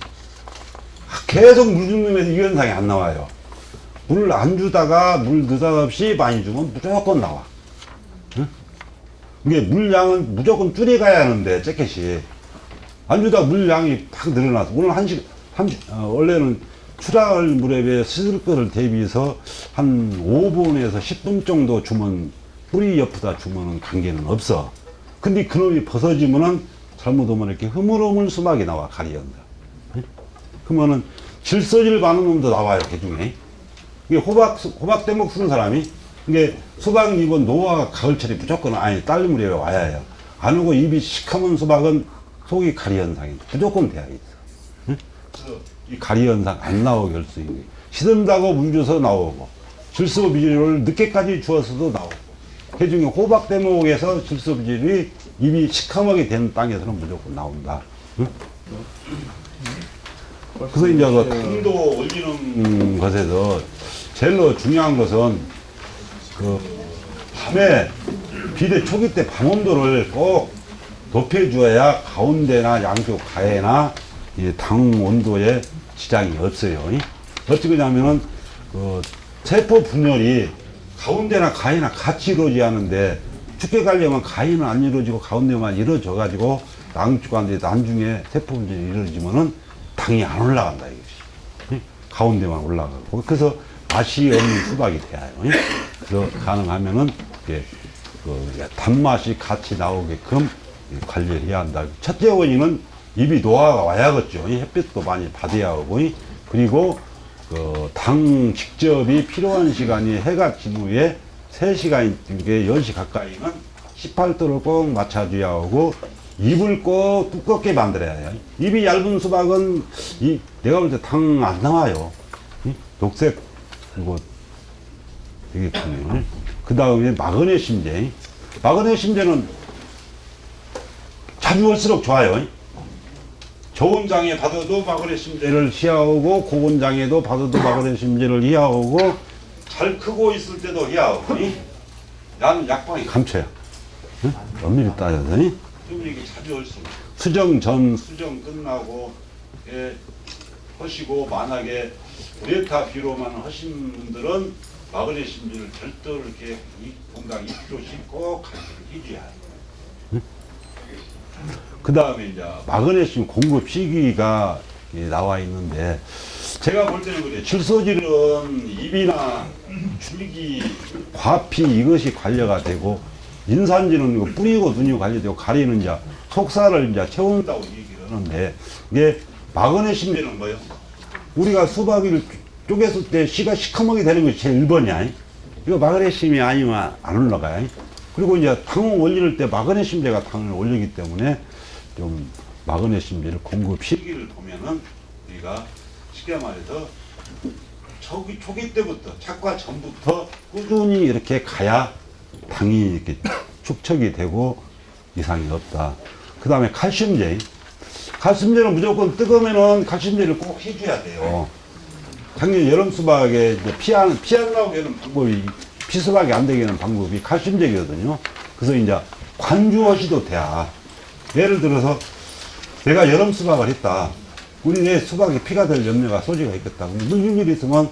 계속 물 주면서 이 현상이 안 나와요. 물을 안 주다가 물 느닷없이 많이 주면 무조건 나와. 이게 물량은 무조건 줄여가야 하는데 재켓이 안 주다 물량이 팍 늘어나서 오늘 원래는 출하할 물에 비해 쓰을 거를 대비해서 한 5분에서 10분 정도 주면 뿌리 옆에다 주면은 관계는 없어. 근데 그놈이 벗어지면은 잘못하면 이렇게 흐물흐물 수박이 나와 가리연다. 그러면은 질서질 많은 놈도 나와요 개중에. 이게 호박 대목 쓰는 사람이 이게 수박 잎은 노화가 가을철에 무조건 아니 딸물에 와야 해요. 안 오고 입이 시커먼 수박은 속이 가리 현상이 무조건 돼야 있어. 그래서 이 가리 현상 안 나오게 할 수 있는 게 시든다고 물 줘서 나오고 질소 비질을 늦게까지 주어서도 나오고 개중에 호박 대목에서 질소 비질이 입이 시커멓게 된 땅에서는 무조건 나온다. 그래서 이제 그 당도 올리는 것에서 제일로 중요한 것은 그 밤에 비대 초기 때 밤 온도를 꼭 높여줘야 가운데나 양쪽 가해나 당 온도에 지장이 없어요. 어찌 그러냐면은 그 세포 분열이 가운데나 가해나 같이 이루어져야 하는데 춥게 가려면 가해는 안 이루어지고 가운데만 이루어져 가지고 양쪽한테 나중에 세포 분열이 이루어지면은 당이 안 올라간다 이것이. 가운데만 올라가고 그래서 맛이 없는 수박이 돼요. 그래서 가능하면은 이게 그 단맛이 같이 나오게끔 관리를 해야 한다. 첫째 원인은 입이 노화가 와야겠죠. 햇빛도 많이 받아야 하고 그리고 그 당 직접이 필요한 시간이 해가 진 후에 3시간 이게 10시 가까이는 18도를 꼭 맞춰줘야 하고 입을 꼭 두껍게 만들어야 해요. 입이 얇은 수박은 내가 볼 때 당 안 나와요. 녹색 그리고 되겠군요. 그 다음에 마그네슘제. 마그네슘제는 자주 할수록 좋아요. 좋은 장에 받아도 마그네슘제를 시야하고 고온 장에도 받아도 마그네슘제를 시야하고 잘 크고 있을 때도 시야하고 나는 약방이 감춰야 엄밀히 따져서 그러면 이게 자주 할수록 수정 전 수정 끝나고 하시고 만약에 우레타 비로만 하신 분들은 마그네슘제를 별도로 이렇게 건강 2kg씩 꼭 관리를 해줘야 해요. 그 다음에 이제 마그네슘 공급 시기가 나와 있는데 제가 볼 때는 그래요. 질소질은 입이나 줄기, 과피 이것이 관리가 되고 인산질은 이거 뿌리고 눈이 관리되고 가리는 이제 속살을 이제 채운다고 얘기를 하는데 이게 마그네슘제는 뭐예요? 우리가 수박을 쪼갰을 때 씨가 시커멓게 되는 것이 제일 1번이야. 이거 마그네슘이 아니면 안 올라가요. 그리고 이제 당을 올릴 때 마그네슘제가 당을 올리기 때문에 좀 마그네슘제를 공급 시기를 보면은 우리가 쉽게 말해서 초기 때부터 착과 전부터 꾸준히 이렇게 가야 당이 이렇게 축적이 되고 이상이 없다. 그 다음에 칼슘제. 칼슘제는 무조건 뜨거우면은 칼슘제를 꼭 해줘야 돼요. 작년 여름 수박에 피 안 나오게 하는 방법이, 피수박이 안 되게 하는 방법이 칼슘제거든요. 그래서 이제 관주하시도 돼야. 예를 들어서 내가 여름 수박을 했다. 우리 내 수박에 피가 될 염려가 소지가 있겠다. 근데 물밀 있으면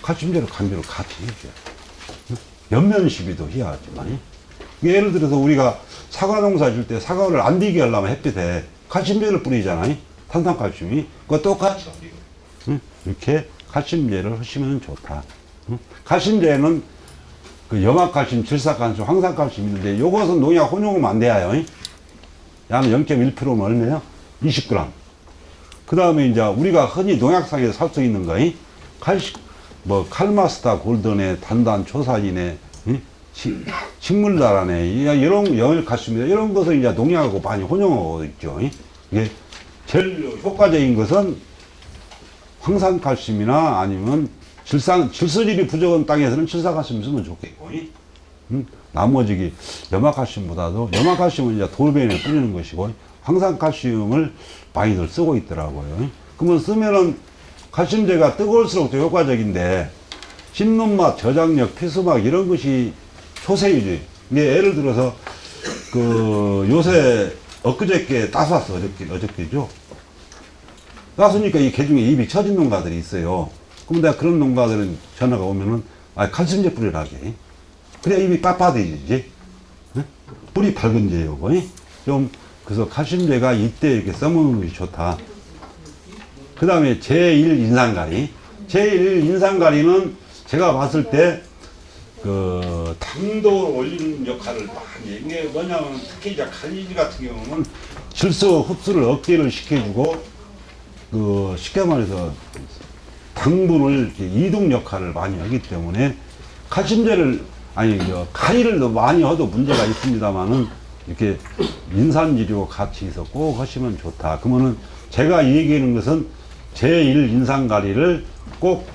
칼슘제를 간주를 같이 해줘요. 연면 시비도 해야지만. 예를 들어서 우리가 사과 농사 줄 때 사과를 안 비게 하려면 햇빛에 칼슘제를 뿌리잖아요. 탄산칼슘이. 그거 똑같이 이렇게 칼슘제를 하시면 좋다. 칼슘제는 그 염화칼슘, 질산칼슘, 황산칼슘 있는데 요것은 농약 혼용하면 안 돼요. 양은 0.1%면 얼마예요? 20g. 그 다음에 이제 우리가 흔히 농약상에서 살 수 있는 거, 뭐 칼마스타 골든에 단단 초산인에 식물나라네 이런 영일칼슘이다 이런 것을 이제 농약하고 많이 혼용하고 있죠. 이게 제일 효과적인 것은 황산칼슘이나 아니면 질소질이 부족한 땅에서는 질산칼슘 쓰면 좋겠고, 나머지 염화칼슘보다도 염화칼슘은 이제 돌변에 뿌리는 것이고 황산칼슘을 많이들 쓰고 있더라고요. 그러면 쓰면은 칼슘제가 뜨거울수록 더 효과적인데 씹는 맛, 저장력, 피수막 이런 것이 초세이지. 이게 예를 들어서 그 요새 엊그저께 따왔어. 어저께죠. 따으니까 이 개중에 입이 처진 농가들이 있어요. 그럼 내가 그런 농가들은 전화가 오면은 칼슘제 뿌리라게. 그래야 입이 빳빳해지지. 뿌리 밝은 제요. 좀 그래서 칼슘제가 이때 이렇게 써먹는 것이 좋다. 그 다음에 제1인산가리. 제1인산가리는 제가 봤을 때 그 당도를 올리는 역할을 많이 해. 이게 뭐냐면 특히 이제 칼리지 같은 경우는 질소 흡수를 억제를 시켜주고 그 쉽게 말해서 당분을 이동 역할을 많이 하기 때문에 칼슘제를 가리를 많이 해도 문제가 있습니다만은 이렇게 인산지료 같이 해서 꼭 하시면 좋다. 그러면은 제가 얘기하는 것은 제1인산가리를 꼭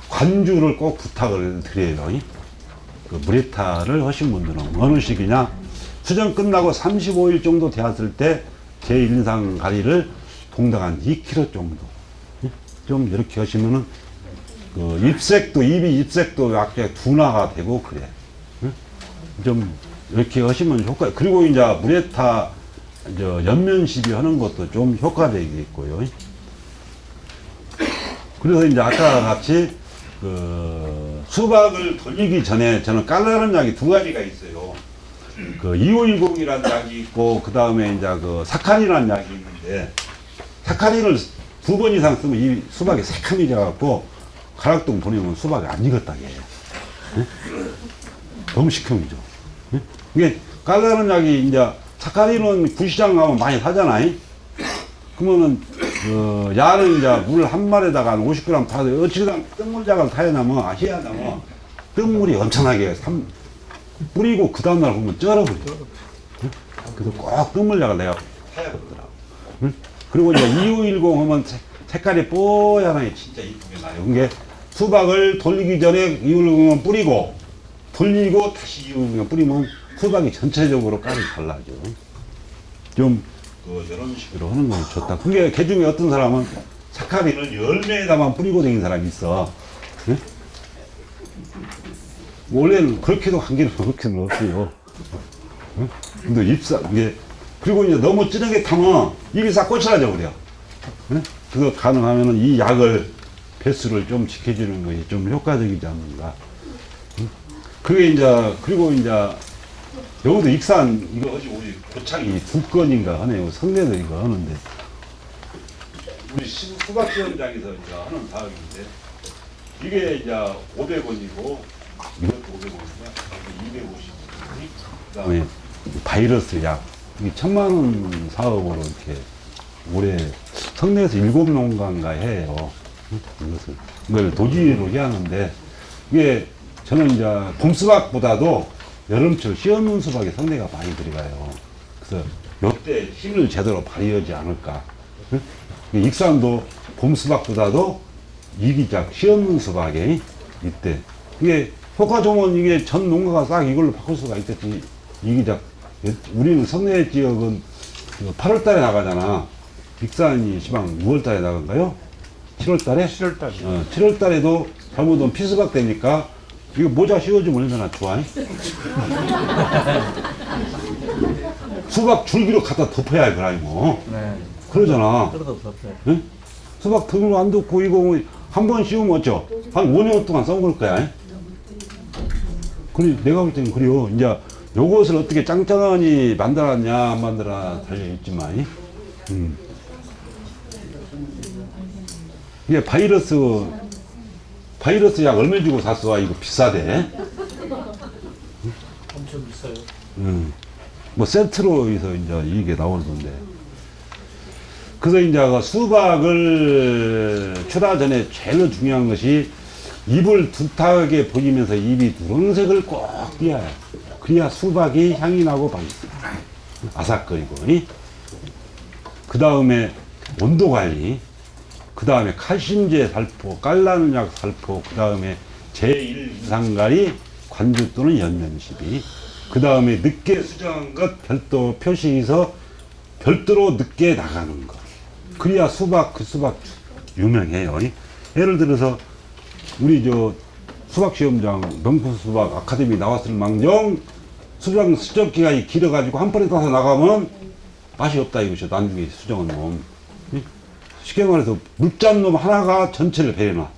관주를 꼭 부탁을 드려요. 그 무레타를 하신 분들은 어느 시기냐 수정 끝나고 35일 정도 되었을 때 제1인산가리를 동당 한 2kg 정도 좀 이렇게 하시면은 그 입이 입색도 약간 둔화가 되고 그래. 좀 이렇게 하시면 효과. 그리고 이제 무레타 연면 시비 하는 것도 좀 효과되겠고요. 그래서 이제 아까 같이 그 수박을 돌리기 전에 저는 깔라는 약이 두 가지가 있어요. 그 2510이라는 약이 있고 그 다음에 이제 그 사카린이라는 약이 있는데 사카린을 2번 이상 쓰면 이 수박이 새카매져 갖고 가락동 보내면 수박이 안 익었다게. 너무 시큼이죠. 이게 깔라는 약이 이제 사카린은 구시장 가면 많이 사잖아요. 그러면은 야는 이제 물 한 마리에다가 한 50g 타도 어찌든 뜬물작을 타야 나면 해야 나면 뜬물이 엄청나게 뿌리고 그 다음날 보면 쩔어버려. 그래서 꼭 뜬물작을 내가 타야겠더라고. 그리고 이제 2510 하면 색깔이 뽀얗게 진짜 이쁘게 나요. 그게 수박을 돌리기 전에 2510은 뿌리고 돌리고 다시 2510 뿌리면 수박이 전체적으로 깔이 달라져. 좀 이런 식으로 하는 건 좋다. 그게 개중에 어떤 사람은 사카린을 열매에다만 뿌리고 다니는 사람이 있어. 네? 원래는 그렇게도 관계는 그렇게는 없어요. 네? 근데 이게 그리고 이제 너무 진하게 타면 입이 싹 꼬치라져 그래요. 네? 그거 가능하면은 이 약을 배수를 좀 지켜주는 것이 좀 효과적이지 않는가. 그게 이제 그리고 이제 여기도 익산 이거 어제 우리 고창이 2건인가 하네요. 성내도 이거 하는데 우리 수박 시험장에서 이제 하는 사업인데 이게 이제 500원이고 이것도 500원이야. 250원. 그다음에 바이러스 약 이게 1000만 원 사업으로 이렇게 올해 성내에서 7농가인가 해요. 이걸 도지로 해야 하는데 이게 저는 이제 봄수박보다도 여름철 씨 없는 수박에 성내가 많이 들어가요. 그래서 요때 힘을 제대로 발휘하지 않을까. 응? 익산도 봄 수박보다도 이기작 씨 없는 수박에 이때 이게 효과 좋으면 이게 전 농가가 싹 이걸로 바꿀 수가 있겠지. 이기작 우리는 성내 지역은 8월 달에 나가잖아. 익산이 시방 6월 달에 나간가요? 7월 달에? 7월 달에. 7월 달에도 잘못하면 피수박 되니까 이거 모자 씌워주면 얼마나 좋아? 수박 줄기로 갖다 덮어야 할 거라, 이거. 네. 그러잖아. 그래도 덮어요. 응? 수박 등으로 안 덮고, 이거 한 번 씌우면 어쩌? 한 5년 동안 써볼 거야. 그래, 내가 볼 때는 그래요. 이제 요것을 어떻게 짱짱하니 만들었냐, 안 만들었냐 달려있지만, 이게 바이러스 약 얼마 주고 샀어? 이거 비싸대. 엄청 비싸요. 뭐 세트로 해서 이제 이게 나오던데. 그래서 이제 그 수박을 출하 전에 제일 중요한 것이 입을 두텁게 보이면서 입이 누런색을 꼭 띄어야 해. 그래야 수박이 향이 나고 맛있어. 아삭거리고. 그 다음에 온도 관리. 그 다음에 칼슘제 살포, 깔라누약 살포, 그 다음에 제1 이상가리 관주 또는 연면시비. 그 다음에 늦게 수정한 것 별도 표시해서 별도로 늦게 나가는 것. 그래야 수박, 그 수박 유명해요. 예를 들어서 우리 저 수박시험장 명품 수박 아카데미 나왔을 망정 수박 수정 기간이 길어가지고 한 번에 따서 나가면 맛이 없다 이것이죠. 나중에 수정한 놈. 쉽게 말해서 물짠 놈 하나가 전체를 배려놔.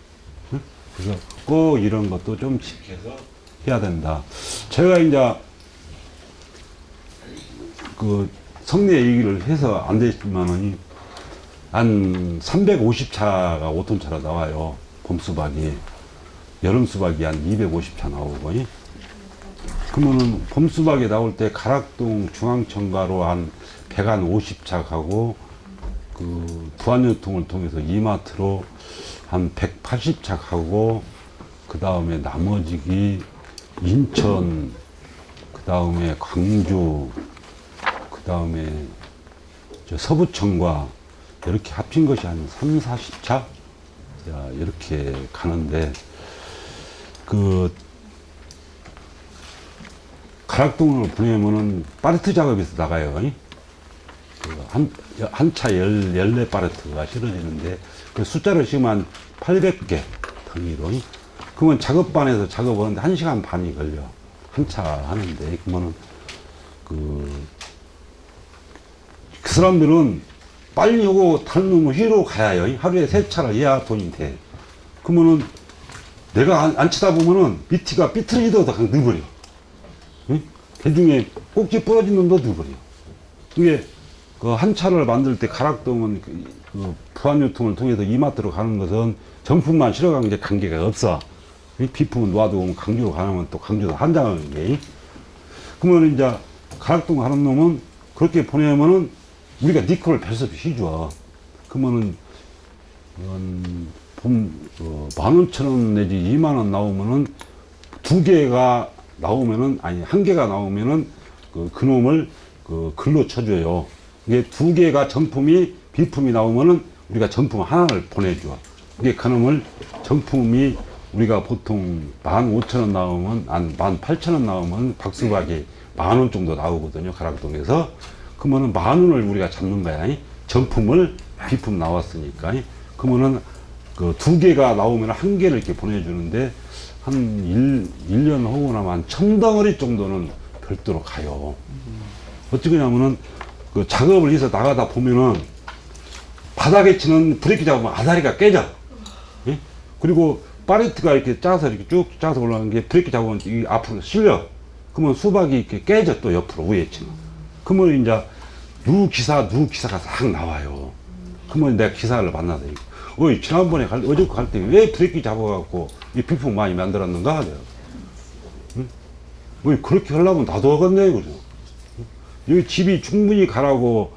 그래서 꼭 이런 것도 좀 지켜서 해야 된다. 제가 이제 그 성내 얘기를 해서 안 되지만은 한 350차가 5톤차로 나와요. 봄 수박이. 여름 수박이 한 250차 나오고. 그러면은 봄 수박이 나올 때 가락동 중앙청가로 한 150차 가고 그 부안유통을 통해서 이마트로 한 180차 가고 그 다음에 나머지기 인천 그 다음에 광주 그 다음에 저 서부청과 이렇게 합친 것이 한 3, 40차 이렇게 가는데 그 가락동으로 보내면은 파레트 작업에서 나가요. 한 차 14파레트가 실어지는데 그 숫자를 치면 800개 단위로. 그러면 작업반에서 작업하는데 1시간 반이 걸려. 한 차 하는데 그러면은 그 사람들은 빨리 오고 다른 놈을 휘로 가야요. 하루에 3차를 해야 돈이 돼. 그러면은 내가 안 치다 보면은 밑이가 삐뚤어지다가 그냥 넣어버려. 응? 그 중에 꼭지 부러진 놈도 넣어버려. 이게 그 한 차를 만들 때 가락동은 그 부안유통을 통해서 이마트로 가는 것은 정품만 실어가는 게 관계가 없어. 비품은 놔두고 강주로 가면 또 강주도 한장하는 게. 그러면 이제 가락동 가는 놈은 그렇게 보내면은 우리가 니콜을 별수 없이 해줘. 그러면은, 봄, 15,000원 내지 2만원 나오면은 2개가 나오면은, 아니, 1개가 나오면은 그 놈을 글로 쳐줘요. 이게 2개가 정품이, 비품이 나오면은 우리가 정품 하나를 보내줘. 이게 그놈을 정품이 우리가 보통 15,000원 나오면, 18,000원 나오면 박수박이 10,000원 정도 나오거든요. 가락동에서. 그러면은 10,000원을 우리가 잡는 거야. 정품을 비품 나왔으니까. 그러면은 그 2개가 나오면 1개를 이렇게 보내주는데 한 1년 하고 나면 한 1,000덩어리 정도는 별도로 가요. 어찌 그러냐면은 그 작업을 해서 나가다 보면은 바닥에 치는 브레이크 잡으면 아다리가 깨져. 예? 그리고 파레트가 이렇게 짜서 이렇게 쭉 짜서 올라가는 게 브레이크 잡으면 이 앞으로 실려. 그러면 수박이 이렇게 깨져 또 옆으로 위에 치면. 그러면 이제 누 기사가 싹 나와요. 그러면 내가 기사를 만나서 어이 지난번에 어저께 갈 때 왜 브레이크 잡아갖고 이 비품 많이 만들었는가 내가. 응? 뭐 그렇게 하려면 나도 하겠네 그죠. 여기 집이 충분히 가라고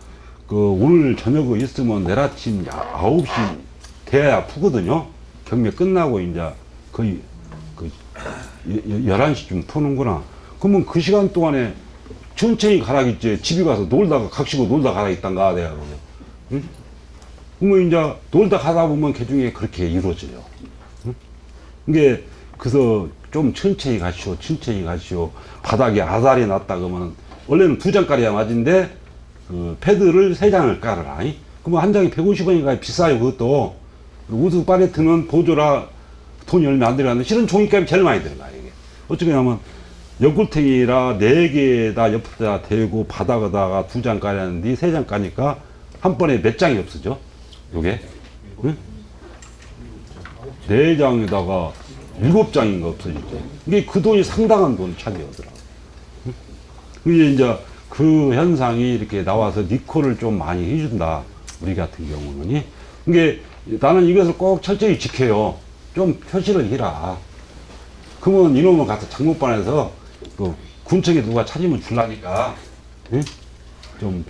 그 오늘 저녁에 있으면 내일 아침 9시 돼야 푸거든요. 경매 끝나고 이제 거의 그 11시쯤 푸는구나. 그러면 그 시간 동안에 천천히 가라겠지. 집에 가서 놀다가 각시고 놀다 가라겠단가 내가 그러죠. 응? 그러면 이제 놀다 가다 보면 개중에 그렇게 이루어져요. 응? 이게 그래서 좀 천천히 가시오. 바닥에 아다리 났다 그러면 원래는 2장까리야 맞은데 그 패드를 3장을 깔아라. 그러면 한 장이 150원이니까 비싸요. 그것도 우드 파레트는 보조라 돈이 얼마 안 들어가는데 실은 종이값이 제일 많이 들어가 이게. 어떻게 하면 옆굴탱이라 4개 옆에다 대고 바닥에다가 2장 깔았는데 3장 까니까 한 번에 몇 장이 없어져? 요게? 응? 4장에다가 7장인가 없어졌대. 이게 그 돈이 상당한 돈을 차지하더라. 그게 이제 그 현상이 이렇게 나와서 니콜을 좀 많이 해준다. 우리 같은 경우는. 이게 나는 이것을 꼭 철저히 지켜요. 좀 표시를 해라. 그러면 이놈은 가서 장목반에서 그 군청에 누가 찾으면 줄라니까 좀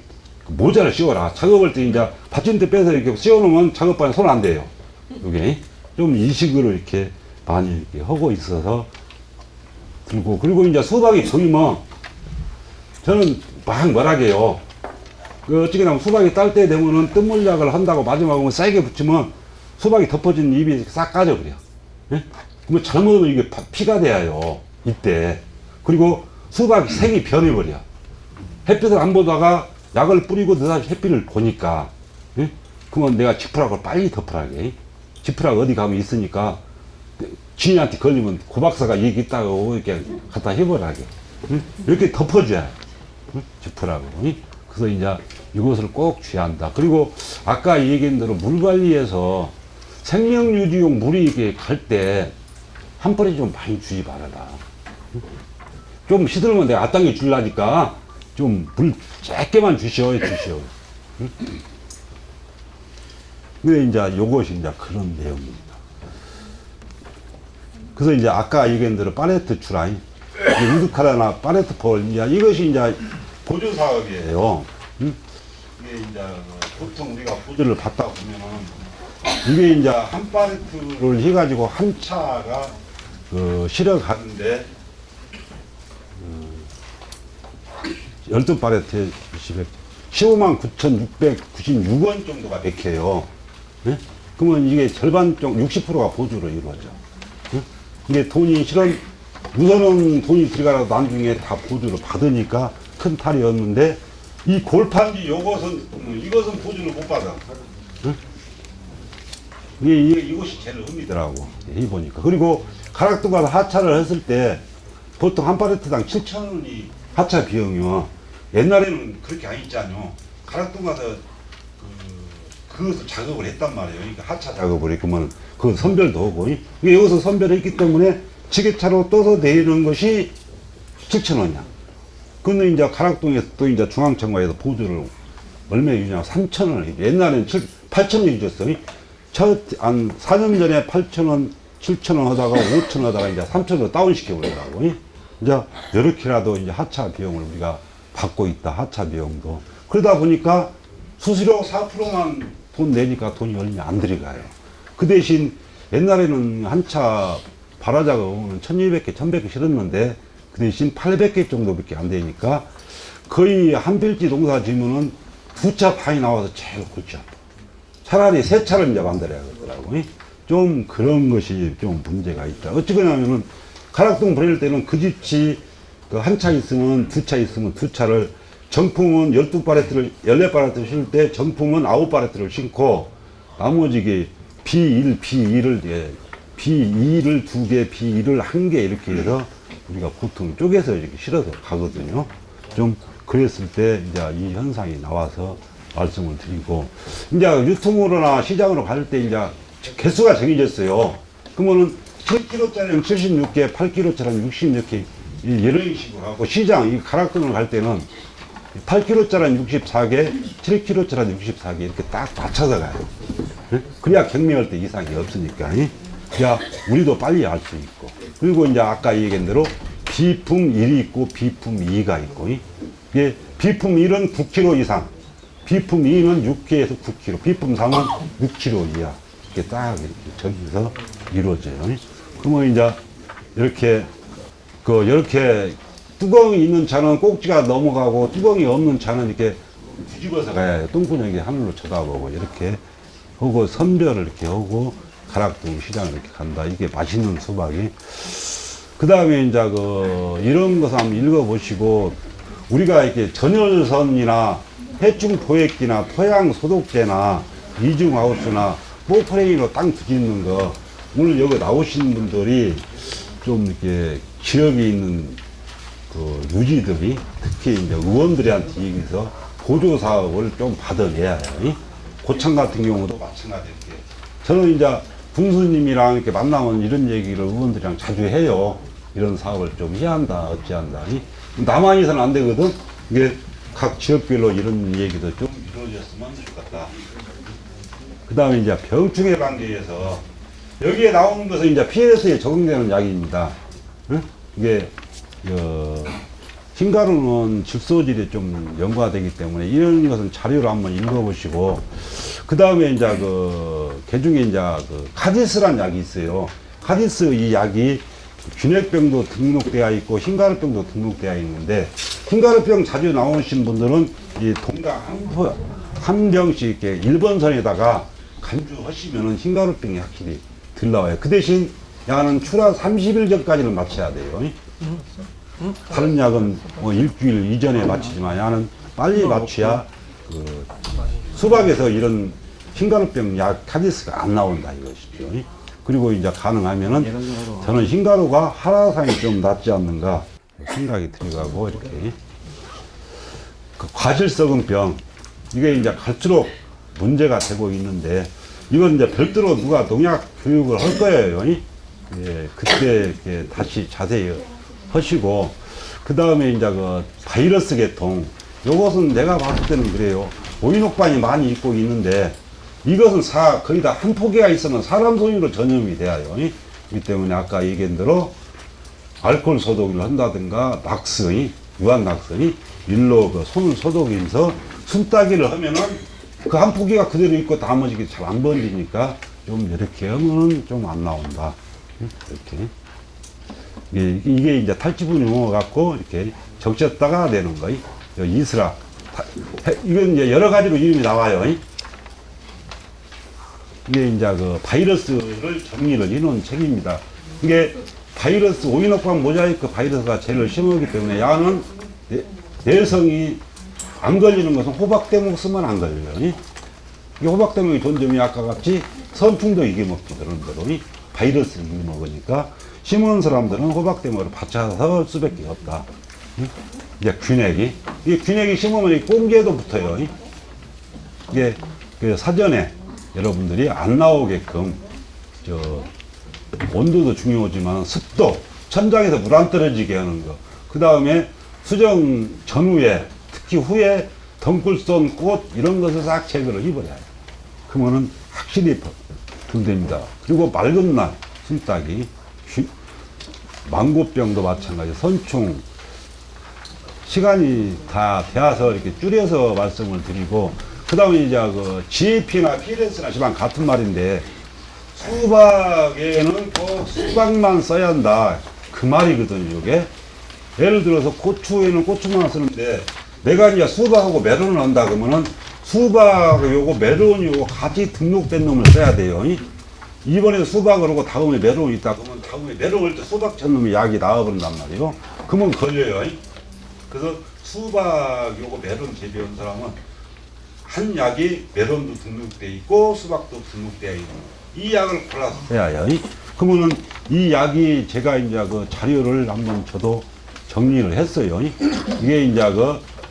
모자를 씌워라. 작업할 때 이제 받침대 빼서 이렇게 씌워놓으면 작업반에 손 안 대요. 이게 좀 이식으로 이렇게 많이 이렇게 하고 있어서 들고, 그리고 이제 수박이 보이면 저는 막 뭐라게요. 그 어찌게 나면 수박이 딸 때 되면은 뜬물약을 한다고 마지막에 세게 붙이면 수박이 덮어진 입이 싹 까져버려. 예? 그러면 잘못하면 이게 피가 돼요. 이때. 그리고 수박 색이 변해버려. 햇빛을 안 보다가 약을 뿌리고 다시 햇빛을 보니까. 예? 그러면 내가 지푸라기를 빨리 덮으라게. 지푸라기 어디 가면 있으니까 주인한테 걸리면 고박사가 얘기 있다고 이렇게 갖다 해보라게. 예? 이렇게 덮어줘야. 지푸라기. 예? 그래서 이제 이것을 꼭 취한다. 그리고 아까 얘기한 대로 물 관리에서 생명유지용 물이 이렇게 갈 때 한 번에 좀 많이 주지 말아라. 좀 시들면 내가 앞당겨 줄라니까 좀 물 작게만 주시오. 근데 이제 요것이 이제 그런 내용입니다. 그래서 이제 아까 얘기한 대로 파레트 출하인, 우드카라나 파레트 폴, 이것이 이제 보조 사업이에요. 이게 이제 보통 우리가 보조를 받다 보면은 이게 이제 한 파레트를 해가지고 한 차가 실어 가는데 12파레트에 15만 9,696원 정도가 맥혀요. 네? 그러면 이게 절반 정도, 60%가 보조로 이루어져. 네? 이게 돈이 실은 우선은 돈이 들어가라도 나중에 다 보조를 받으니까 큰 탈이 없는데, 이 골판지 이것은 보조를 못 받아. 네? 이것이 제일 의미더라고. 이 보니까. 그리고 가락도 가서 하차를 했을 때 보통 한 파레트당 7,000원이 하차 비용이요. 옛날에는 그렇게 안 있잖아요. 가락도 가서 그것을 작업을 했단 말이에요. 그러니까 하차 작업을 했으면 그 선별도 하고. 이게 여기서 선별을 했기 때문에 지게차로 떠서 내리는 것이 7,000원이야. 근데 이제 가락동에서 또 이제 중앙청과에서 보조를 얼마에 주냐? 3,000원. 옛날에는 8,000원 주셨어요. 한 4년 전에 8,000원, 7,000원 하다가 5,000원 하다가 이제 3,000원 다운시켜 버리더라고. 이제 이렇게라도 이제 하차 비용을 우리가 받고 있다. 하차 비용도. 그러다 보니까 수수료 4%만 돈 내니까 돈이 얼마 안 들어가요. 그 대신 옛날에는 한차 발화작업은 1,200개, 1,100개 실었는데 그 대신 800개 정도밖에 안 되니까 거의 한 필지 농사 지면은 2차 반이 나와서 제일 골치 아파. 차라리 3차를 이제 만들어야 되더라고. 좀 그런 것이 좀 문제가 있다. 어찌그냐면은 가락동 버릴 때는 그 집이 한 차 있으면 2차 있으면 2차를, 정품은 12파레트를 14파레트를 실 때 정품은 9파레트를 신고 나머지 B1, B2를 2개, B1을 1개 이렇게 해서 우리가 보통 쪼개서 이렇게 실어서 가거든요. 좀 그랬을 때 이제 이 현상이 나와서 말씀을 드리고, 이제 유통으로나 시장으로 갈 때 이제 개수가 정해졌어요. 그러면은 7kg짜리는 76개, 8kg짜리는 66개, 이런 식으로 하고, 시장, 이 가락동을 갈 때는 8kg짜리는 64개, 7kg짜리는 64개 이렇게 딱 맞춰서 가요. 그래야 경매할 때 이상이 없으니까. 야, 우리도 빨리 알 수 있고. 그리고 이제 아까 얘기한 대로 비품 1이 있고 비품 2가 있고. 이게 비품 1은 9kg 이상, 비품 2는 6개에서 9kg, 비품 3은 6kg 이하. 이렇게 딱 이렇게 저기서 이루어져요. 그러면 이제 이렇게 이렇게 뚜껑이 있는 차는 꼭지가 넘어가고 뚜껑이 없는 차는 이렇게 뒤집어서 가야 해요. 똥구녕이 하늘로 쳐다보고 이렇게 하고 선별을 이렇게 하고 가락동 시장을 이렇게 간다. 이게 맛있는 수박이. 그 다음에 이제 이런 것을 한번 읽어보시고, 우리가 이렇게 전열선이나 해충 포획기나 토양 소독제나 이중하우스나 포프레인으로 땅 뒤집는 거, 오늘 여기 나오신 분들이 좀 이렇게 지역에 있는 유지들이, 특히 이제 의원들한테 얘기해서 보조 사업을 좀 받아내야 해요. 고창 같은 경우도 마찬가지예요. 저는 이제 군수님이랑 이렇게 만나면 이런 얘기를 의원들이랑 자주 해요. 이런 사업을 좀 해야 한다, 어찌한다. 남한에서는 안 되거든. 이게 각 지역별로 이런 얘기도 좀 이루어졌으면 좋겠다. 그 다음에 이제 병충해 관계에서 여기에 나오는 것은 이제 PLS에 적용되는 약입니다. 응? 이게 흰가루는 질소질이 좀 연구가 되기 때문에 이런 것은 자료를 한번 읽어보시고, 그 다음에 이제 개중에 이제 카디스란 약이 있어요. 카디스 이 약이 균핵병도 등록되어 있고 흰가루병도 등록되어 있는데, 흰가루병 자주 나오신 분들은 이 동당 한 병씩 이렇게 1번선에다가 간주하시면은 흰가루병이 확실히 덜 나와요. 그 대신 약은 출하 30일 전까지는 맞춰야 돼요. 다른 약은 뭐 일주일 이전에 맞추지만 약은 빨리 맞춰야 수박에서 이런 흰가루병 약 카디스가 안 나온다 이것이죠. 그리고 이제 가능하면은 저는 흰가루가 하라상이 좀 낫지 않는가 생각이 들어가고, 이렇게 과실 썩은 병, 이게 이제 갈수록 문제가 되고 있는데, 이건 이제 별도로 누가 농약 교육을 할 거예요. 예, 그때 이렇게 다시 자세히 하시고, 그 다음에 이제 바이러스 계통, 요것은 내가 봤을 때는 그래요. 오인옥반이 많이 있고 있는데, 이것은 거의 다 한 포기가 있으면 사람 손으로 전염이 돼요. 그렇기 때문에 아까 얘기한 대로 알코올 소독을 한다든가, 유한 낙서, 밀로 손을 소독해서 숨따기를 하면은 그 한 포기가 그대로 있고 나머지 잘 안 번지니까 좀 이렇게 하면 좀 안 나온다. 이렇게. 이게 이제 탈지분이 먹어갖고 이렇게 적셨다가 내는 거이. 이스라. 이건 이제 여러 가지로 이름이 나와요. 이게 이제 바이러스를 정리를 해놓은 책입니다. 이게 바이러스, 오인옥방 모자이크 바이러스가 제일 심하기 때문에 야는 내성이 안 걸리는 것은 호박대목 쓰면 안 걸려요. 이 호박대목이 존재미 아까 같이 선풍도 이겨먹기 그런 대로 바이러스를 이겨먹으니까 심은 사람들은 호박대목을 받쳐서 쓸 수밖에 없다. 이제 이 균핵이 심으면 이 꽁지에도 붙어요. 이게 사전에 여러분들이 안 나오게끔 온도도 중요하지만 습도, 천장에서 물 안 떨어지게 하는 거, 그 다음에 수정 전후에 특히 후에 덩굴손 꽃 이런 것을 싹 제거를 해버려요. 그러면은 확실히 덜 됩니다. 그리고 맑은 날 숨따기, 망고병도 마찬가지, 선충, 시간이 다 되어서 이렇게 줄여서 말씀을 드리고, 그 다음에 이제 GAP나 PLS나 지만 같은 말인데, 수박에는 꼭 수박만 써야 한다. 그 말이거든요, 이게. 예를 들어서 고추에는 고추만 쓰는데, 내가 이제 수박하고 메론을 한다 그러면은 수박 요거 메론 요거 같이 등록된 놈을 써야 돼요. 이번에 수박을 하고 다음에 메론이 있다 그러면 다음에 메론을 때 수박 천 놈이 약이 나와버린단 말이에요. 그러면 걸려요. 그래서 수박 요거 메론 재배한 사람은 한 약이 메론도 등록돼 있고 수박도 등록되어 있는 이 약을 골라서 써야 해요. 그러면은 이 약이 제가 이제 자료를 한번 저도 정리를 했어요. 이게 이제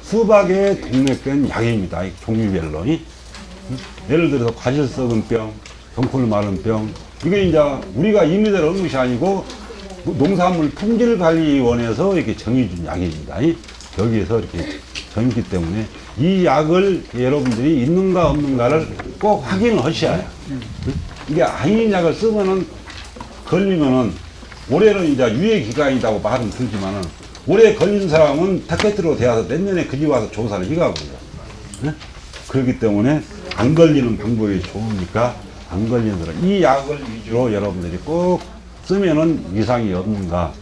수박에 등록된 약입니다. 종류별로. 예를 들어서 과실 썩은 병, 병풀 마른 병, 이게 이제 우리가 임의대로 하는 것이 아니고 농산물 품질관리원에서 이렇게 정해준 약입니다. 여기에서 이렇게 정했기 때문에 이 약을 여러분들이 있는가 없는가를 꼭 확인을 하셔야 해요. 이게 아닌 약을 쓰면은 걸리면은 올해는 이제 유예 기간이라고 말은 들지만은 올해 걸린 사람은 타켓으로 되어서 내년에 그 집 와서 조사를 해가고요. 그렇기 때문에 안 걸리는 방법이 좋으니까 안 걸리는 사람 이 약을 위주로 여러분들이 꼭 쓰면은 이상이 없는가,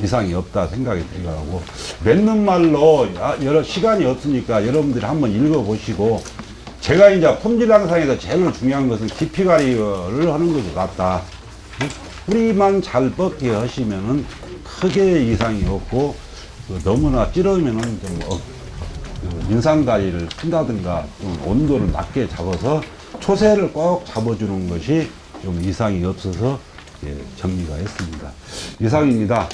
이상이 없다 생각이 들어가고, 맺는 말로 여러 시간이 없으니까 여러분들이 한번 읽어보시고, 제가 이제 품질 향상에서 제일 중요한 것은 깊이 가리를 하는 것이 낫다. 뿌리만 잘 뻗게 하시면은 크게 이상이 없고, 너무나 찌르면은 좀 인상다리를 푼다든가 좀 온도를 낮게 잡아서 초세를 꼭 잡아주는 것이 좀 이상이 없어서 정리가 했습니다. 이상입니다.